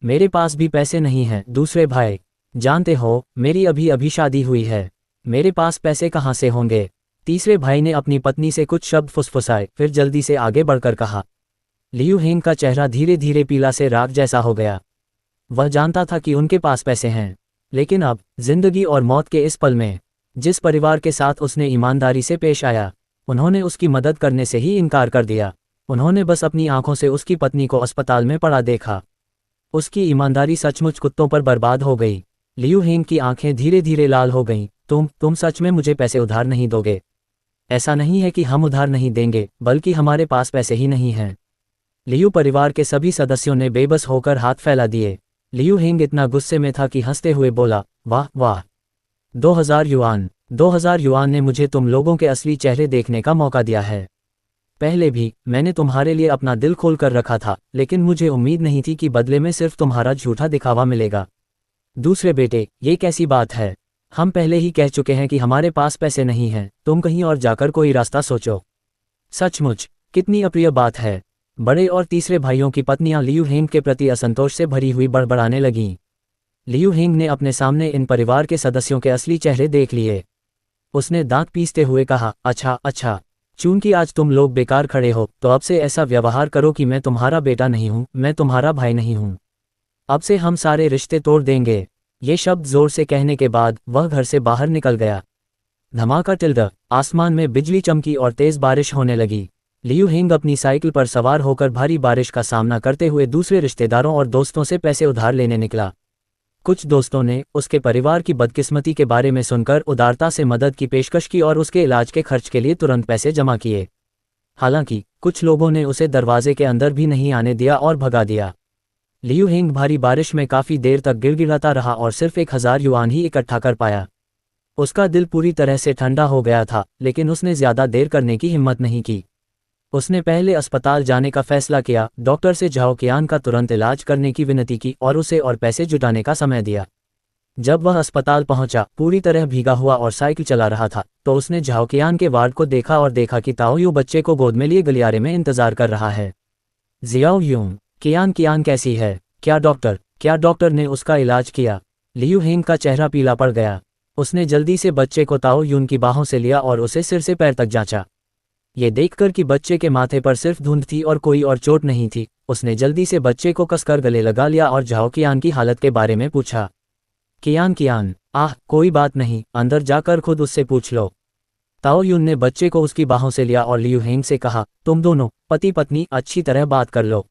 मेरे पास भी पैसे नहीं हैं। दूसरे भाई, जानते हो, मेरी अभी अभी शादी हुई है। मेरे पास पैसे कहाँ से होंगे? तीसरे भाई ने अपनी पत्नी से कुछ शब्द फुसफुसाए, फिर जल्दी से आगे बढ़कर कहा। लियू हेंग का चेहरा धीरे धीरे पीला से राख जैसा हो गया। वह जानता था कि उनके पास पैसे हैं, लेकिन अब जिंदगी और मौत के इस पल में जिस परिवार के साथ उसने ईमानदारी से पेश आया, उन्होंने उसकी मदद करने से ही इनकार कर दिया। उन्होंने बस अपनी आंखों से उसकी पत्नी को अस्पताल में पड़ा देखा। उसकी ईमानदारी सचमुच कुत्तों पर बर्बाद हो गई। लियू हेंग की आंखें धीरे धीरे लाल हो गईं। तुम सच में मुझे पैसे उधार नहीं दोगे? ऐसा नहीं है कि हम उधार नहीं देंगे, बल्कि हमारे पास पैसे ही नहीं हैं। लियू परिवार के सभी सदस्यों ने बेबस होकर हाथ फैला दिए। लियू हिंग इतना गुस्से में था कि हंसते हुए बोला, वाह वाह, 2000 युआन। 2000 युआन ने मुझे तुम लोगों के असली चेहरे देखने का मौका दिया है। पहले भी मैंने तुम्हारे लिए अपना दिल खोल कर रखा था, लेकिन मुझे उम्मीद नहीं थी कि बदले में सिर्फ तुम्हारा झूठा दिखावा मिलेगा। दूसरे बेटे, ये कैसी बात है? हम पहले ही कह चुके हैं कि हमारे पास पैसे नहीं हैं, तुम कहीं और जाकर कोई रास्ता सोचो। सचमुच, कितनी अप्रिय बात है। बड़े और तीसरे भाइयों की पत्नियां लियू हेंग के प्रति असंतोष से भरी हुई बड़बड़ाने लगीं। लियू हेंग ने अपने सामने इन परिवार के सदस्यों के असली चेहरे देख लिए। उसने दांत पीसते हुए कहा, अच्छा अच्छा, चूंकि आज तुम लोग बेकार खड़े हो, तो अब से ऐसा व्यवहार करो कि मैं तुम्हारा बेटा नहीं हूं, मैं तुम्हारा भाई नहीं हूं। अब से हम सारे रिश्ते तोड़ देंगे। ये शब्द जोर से कहने के बाद वह घर से बाहर निकल गया। धमाका टिल्ड, आसमान में बिजली चमकी और तेज बारिश होने लगी। लियू हिंग अपनी साइकिल पर सवार होकर भारी बारिश का सामना करते हुए दूसरे रिश्तेदारों और दोस्तों से पैसे उधार लेने निकला। कुछ दोस्तों ने उसके परिवार की बदकिस्मती के बारे में सुनकर उदारता से मदद की पेशकश की और उसके इलाज के खर्च के लिए तुरंत पैसे जमा किए। हालांकि कुछ लोगों ने उसे दरवाजे के अंदर भी नहीं आने दिया और भगा दिया। लियू हिंग भारी बारिश में काफी देर तक गिड़गिड़ाता रहा और सिर्फ 1000 युआन ही इकट्ठा कर पाया। उसका दिल पूरी तरह से ठंडा हो गया था, लेकिन उसने ज्यादा देर करने की हिम्मत नहीं की। उसने पहले अस्पताल जाने का फैसला किया, डॉक्टर से झाओ कियान का तुरंत इलाज करने की विनती की और उसे और पैसे जुटाने का समय दिया। जब वह अस्पताल पहुंचा, पूरी तरह भीगा हुआ और साइकिल चला रहा था, तो उसने झाओ कियान के वार्ड को देखा और देखा कि ताओ यू बच्चे को गोद में लिए गलियारे में इंतजार कर रहा है। जियाओ यूं, कियान कियान कैसी है? क्या डॉक्टर ने उसका इलाज किया? लियू हिंग का चेहरा पीला पड़ गया। उसने जल्दी से बच्चे को ताओ यून की बाहों से लिया और उसे सिर से पैर तक जांचा। ये देखकर कि बच्चे के माथे पर सिर्फ धुंध थी और कोई और चोट नहीं थी, उसने जल्दी से बच्चे को कसकर गले लगा लिया और झाओ कियान की हालत के बारे में पूछा। कियान, आह, कोई बात नहीं, अंदर जाकर खुद उससे पूछ लो। ताओ यून ने बच्चे को उसकी बाहों से लिया और लियू हिंग से कहा, तुम दोनों पति पत्नी अच्छी तरह बात कर लो।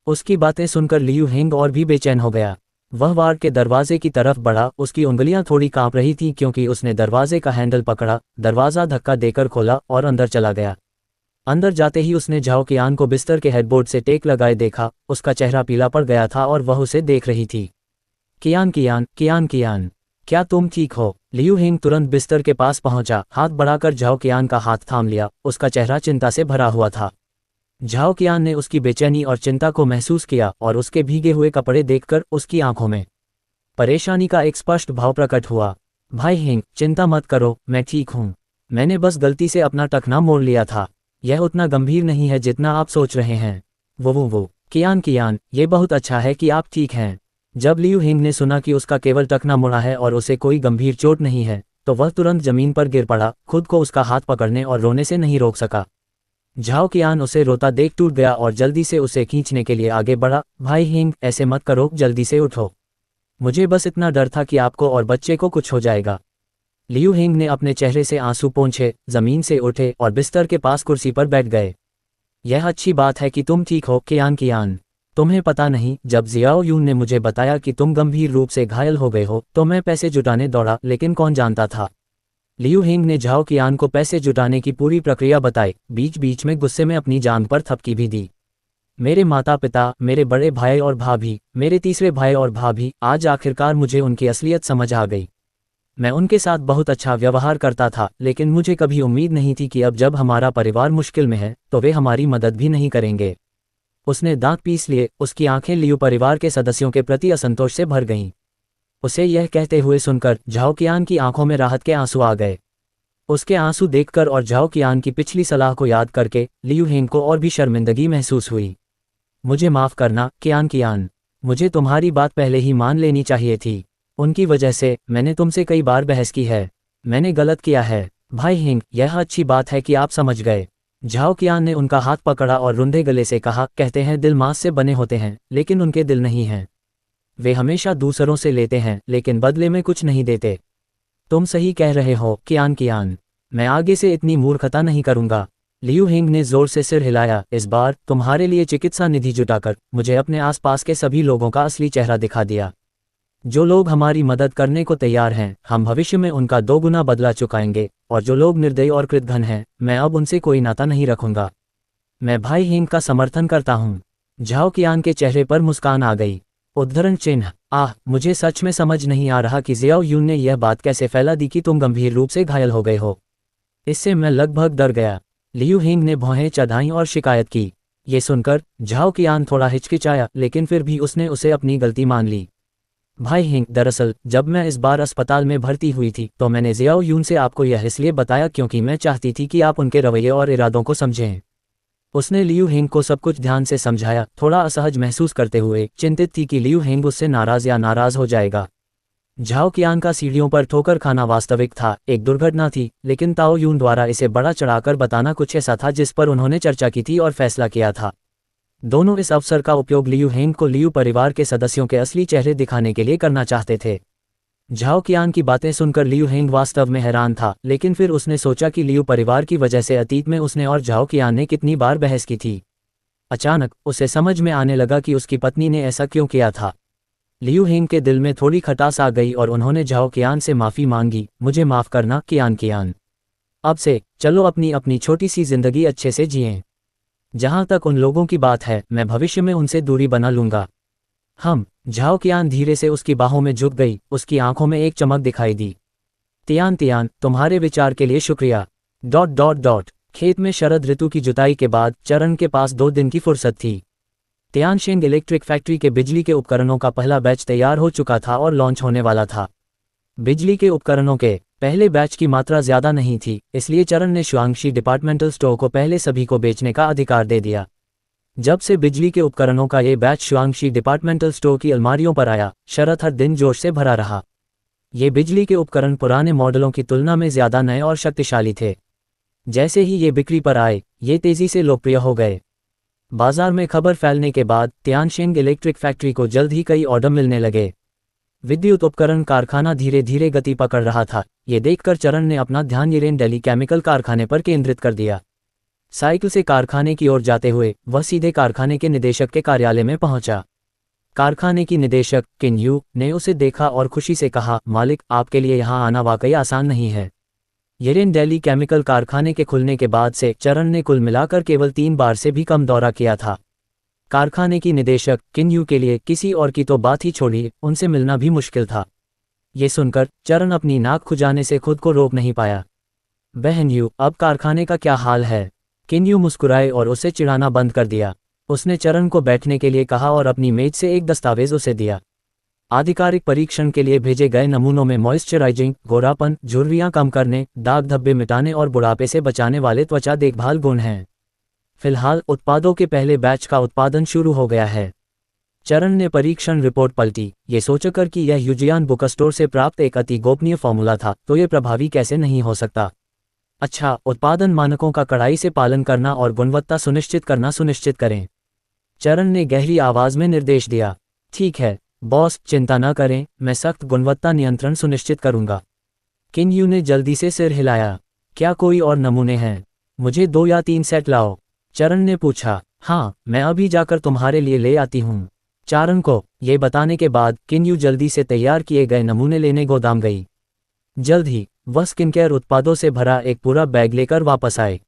उसकी बातें सुनकर लियू हिंग और भी बेचैन हो गया। वह वार्ड के दरवाजे की तरफ बढ़ा, उसकी उंगलियां थोड़ी कांप रही थीं क्योंकि उसने दरवाजे का हैंडल पकड़ा, दरवाज़ा धक्का देकर खोला और अंदर चला गया। अंदर जाते ही उसने झाओ कियान को बिस्तर के हेडबोर्ड से टेक लगाए देखा, उसका चेहरा पीला पड़ गया था और वह उसे देख रही थी। कियान, क्या तुम ठीक हो? लियू हिंग तुरंत बिस्तर के पास पहुंचा, हाथ बढ़ाकर झाओ कियान का हाथ थाम लिया, उसका चेहरा चिंता से भरा हुआ था। झाओ कियान ने उसकी बेचैनी और चिंता को महसूस किया और उसके भीगे हुए कपड़े देखकर उसकी आंखों में परेशानी का एक स्पष्ट भाव प्रकट हुआ। भाई हिंग, चिंता मत करो, मैं ठीक हूँ। मैंने बस गलती से अपना टखना मोड़ लिया था। यह उतना गंभीर नहीं है जितना आप सोच रहे हैं। वो कियान, ये बहुत अच्छा है कि आप ठीक हैं। जब लियू हिंग ने सुना कि उसका केवल टखना मुड़ा है और उसे कोई गंभीर चोट नहीं है, तो वह तुरंत जमीन पर गिर पड़ा, खुद को उसका हाथ पकड़ने और रोने से नहीं रोक सका। झाओ कियान उसे रोता देख टूट गया और जल्दी से उसे खींचने के लिए आगे बढ़ा। भाई हिंग, ऐसे मत करो, जल्दी से उठो। मुझे बस इतना डर था कि आपको और बच्चे को कुछ हो जाएगा। लियू हिंग ने अपने चेहरे से आंसू पोंछे, जमीन से उठे और बिस्तर के पास कुर्सी पर बैठ गए। यह अच्छी बात है कि तुम ठीक हो कियान। तुम्हें पता नहीं, जब जियाओ यून ने मुझे बताया कि तुम गंभीर रूप से घायल हो गए हो, तो मैं पैसे जुटाने दौड़ा, लेकिन कौन जानता था। लियू हिंग ने झाओ कियान को पैसे जुटाने की पूरी प्रक्रिया बताई, बीच बीच में गुस्से में अपनी जान पर थपकी भी दी। मेरे माता पिता, मेरे बड़े भाई और भाभी, मेरे तीसरे भाई और भाभी, आज आखिरकार मुझे उनकी असलियत समझ आ गई। मैं उनके साथ बहुत अच्छा व्यवहार करता था, लेकिन मुझे कभी उम्मीद नहीं थी कि अब जब हमारा परिवार मुश्किल में है, तो वे हमारी मदद भी नहीं करेंगे। उसने दांत पीस लिए, उसकी आंखें लियू परिवार के सदस्यों के प्रति असंतोष से भर गईं। उसे यह कहते हुए सुनकर झाओ कियान की आंखों में राहत के आंसू आ गए। उसके आंसू देखकर और झाओ कियान की पिछली सलाह को याद करके लियू हिंग को और भी शर्मिंदगी महसूस हुई। मुझे माफ करना कियान, मुझे तुम्हारी बात पहले ही मान लेनी चाहिए थी। उनकी वजह से मैंने तुमसे कई बार बहस की है। मैंने गलत किया है। भाई हिंग, यह अच्छी बात है कि आप समझ गए। झाओ कियान ने उनका हाथ पकड़ा और रुंधे गले से कहा, कहते हैं दिल मांस से बने होते हैं, लेकिन उनके दिल नहीं हैं। वे हमेशा दूसरों से लेते हैं, लेकिन बदले में कुछ नहीं देते। तुम सही कह रहे हो कियान, मैं आगे से इतनी मूर्खता नहीं करूंगा। लियू हिंग ने जोर से सिर हिलाया। इस बार तुम्हारे लिए चिकित्सा निधि जुटाकर मुझे अपने आसपास के सभी लोगों का असली चेहरा दिखा दिया। जो लोग हमारी मदद करने को तैयार हैं, हम भविष्य में उनका 2 गुना बदला चुकाएंगे, और जो लोग निर्दयी और कृतघ्न हैं, मैं अब उनसे कोई नाता नहीं रखूंगा। मैं भाई हिंग का समर्थन करता हूँ। झाओ कियान के चेहरे पर मुस्कान आ गई। उद्धरण चिन्ह। मुझे सच में समझ नहीं आ रहा कि जियाओ यून ने यह बात कैसे फैला दी कि तुम गंभीर रूप से घायल हो गए हो। इससे मैं लगभग डर गया। लियू हिंग ने भौहें चढ़ाईं और शिकायत की। ये सुनकर झाओ कियान थोड़ा हिचकिचाया, लेकिन फिर भी उसने उसे अपनी गलती मान ली। भाई हिंग, दरअसल जब मैं इस बार अस्पताल में भर्ती हुई थी तो मैंने जियाओ यून से आपको यह इसलिए बताया क्योंकि मैं चाहती थी कि आप उनके रवैये और इरादों को समझें। उसने लियू हिंग को सब कुछ ध्यान से समझाया, थोड़ा असहज महसूस करते हुए, चिंतित थी कि लियू हिंग उससे नाराज हो जाएगा। झाओ कियान का सीढ़ियों पर ठोकर खाना वास्तविक था, एक दुर्घटना थी, लेकिन ताओ यून द्वारा इसे बड़ा चढ़ाकर बताना कुछ ऐसा था जिस पर उन्होंने चर्चा की थी और फैसला किया था। दोनों इस अवसर का उपयोग लियू हिंग को लियू परिवार के सदस्यों के असली चेहरे दिखाने के लिए करना चाहते थे। झाओ कियान की बातें सुनकर लियू हिंग वास्तव में हैरान था, लेकिन फिर उसने सोचा कि लियू परिवार की वजह से अतीत में उसने और झाओ कियान ने कितनी बार बहस की थी। अचानक उसे समझ में आने लगा कि उसकी पत्नी ने ऐसा क्यों किया था। लियू हिंग के दिल में थोड़ी खटास आ गई और उन्होंने झाओ कियान से माफ़ी मांगी। मुझे माफ़ करना कियान। अब से चलो अपनी अपनी छोटी सी जिंदगी अच्छे से जिएं। जहाँ तक उन लोगों की बात है, मैं भविष्य में उनसे दूरी बना लूँगा। झाओ कियान धीरे से उसकी बाहों में झुक गई, उसकी आंखों में एक चमक दिखाई दी। तियान, तुम्हारे विचार के लिए शुक्रिया। खेत में शरद ऋतु की जुताई के बाद चरण के पास 2 दिन की फुर्सत थी। तियानशेंग इलेक्ट्रिक फैक्ट्री के बिजली के उपकरणों का पहला बैच तैयार हो चुका था और लॉन्च होने वाला था। बिजली के उपकरणों के पहले बैच की मात्रा ज़्यादा नहीं थी, इसलिए चरण ने शुआंगशी डिपार्टमेंटल स्टोर को पहले सभी को बेचने का अधिकार दे दिया। जब से बिजली के उपकरणों का ये बैच शुआंगशी डिपार्टमेंटल स्टोर की अलमारियों पर आया, शरद हर दिन जोश से भरा रहा। ये बिजली के उपकरण पुराने मॉडलों की तुलना में ज़्यादा नए और शक्तिशाली थे। जैसे ही ये बिक्री पर आए, ये तेज़ी से लोकप्रिय हो गए। बाजार में खबर फैलने के बाद तियानशेंग इलेक्ट्रिक फैक्ट्री को जल्द ही कई ऑर्डर मिलने लगे। विद्युत उपकरण कारखाना धीरे धीरे गति पकड़ रहा था। ये देखकर चरण ने अपना ध्यान येरेन डेली केमिकल कारखाने पर केंद्रित कर दिया। साइकिल से कारखाने की ओर जाते हुए वह सीधे कारखाने के निदेशक के कार्यालय में पहुंचा। कारखाने की निदेशक किन यू ने उसे देखा और खुशी से कहा, मालिक, आपके लिए यहां आना वाकई आसान नहीं है। येरेन डेली केमिकल कारखाने के खुलने के बाद से चरण ने कुल मिलाकर केवल 3 बार से भी कम दौरा किया था। कारखाने की निदेशक किन यू के लिए किसी और की तो बात ही छोड़िए, उनसे मिलना भी मुश्किल था। ये सुनकर चरण अपनी नाक खुजाने से खुद को रोक नहीं पाया। बहन यू, अब कारखाने का क्या हाल है? किन यू मुस्कुराए और उसे चिढ़ाना बंद कर दिया। उसने चरण को बैठने के लिए कहा और अपनी मेज से एक दस्तावेज उसे दिया। आधिकारिक परीक्षण के लिए भेजे गए नमूनों में मॉइस्चराइजिंग, गोरापन, झुर्रियां कम करने, दाग धब्बे मिटाने और बुढ़ापे से बचाने वाले त्वचा देखभाल गुण हैं। फिलहाल उत्पादों के पहले बैच का उत्पादन शुरू हो गया है। चरण ने परीक्षण रिपोर्ट पलटी, ये सोचकर कि यह यूजियान बुक स्टोर से प्राप्त एक अति गोपनीय फॉर्मूला था, तो ये प्रभावी कैसे नहीं हो सकता। अच्छा, उत्पादन मानकों का कड़ाई से पालन करना और गुणवत्ता सुनिश्चित करना सुनिश्चित करें। चरण ने गहरी आवाज में निर्देश दिया। ठीक है बॉस, चिंता न करें, मैं सख्त गुणवत्ता नियंत्रण सुनिश्चित करूंगा। किन यू ने जल्दी से सिर हिलाया। क्या कोई और नमूने हैं? मुझे 2 या 3 सेट लाओ, चरण ने पूछा। हाँ, मैं अभी जाकर तुम्हारे लिए ले आती हूँ। चरण को ये बताने के बाद किन यू जल्दी से तैयार किए गए नमूने लेने गोदाम गई। जल्द ही वह स्किनकेयर उत्पादों से भरा एक पूरा बैग लेकर वापस आए।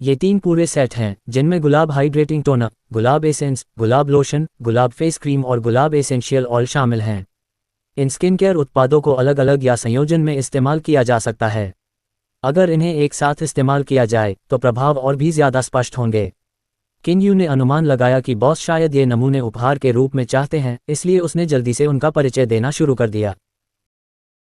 ये 3 पूरे सेट हैं, जिनमें गुलाब हाइड्रेटिंग टोनर, गुलाब एसेंस, गुलाब लोशन, गुलाब फेस क्रीम और गुलाब एसेंशियल ऑयल शामिल हैं। इन स्किनकेयर उत्पादों को अलग अलग या संयोजन में इस्तेमाल किया जा सकता है। अगर इन्हें एक साथ इस्तेमाल किया जाए तो प्रभाव और भी ज़्यादा स्पष्ट होंगे। किन यू ने अनुमान लगाया कि बॉस शायद ये नमूने उपहार के रूप में चाहते हैं, इसलिए उसने जल्दी से उनका परिचय देना शुरू कर दिया।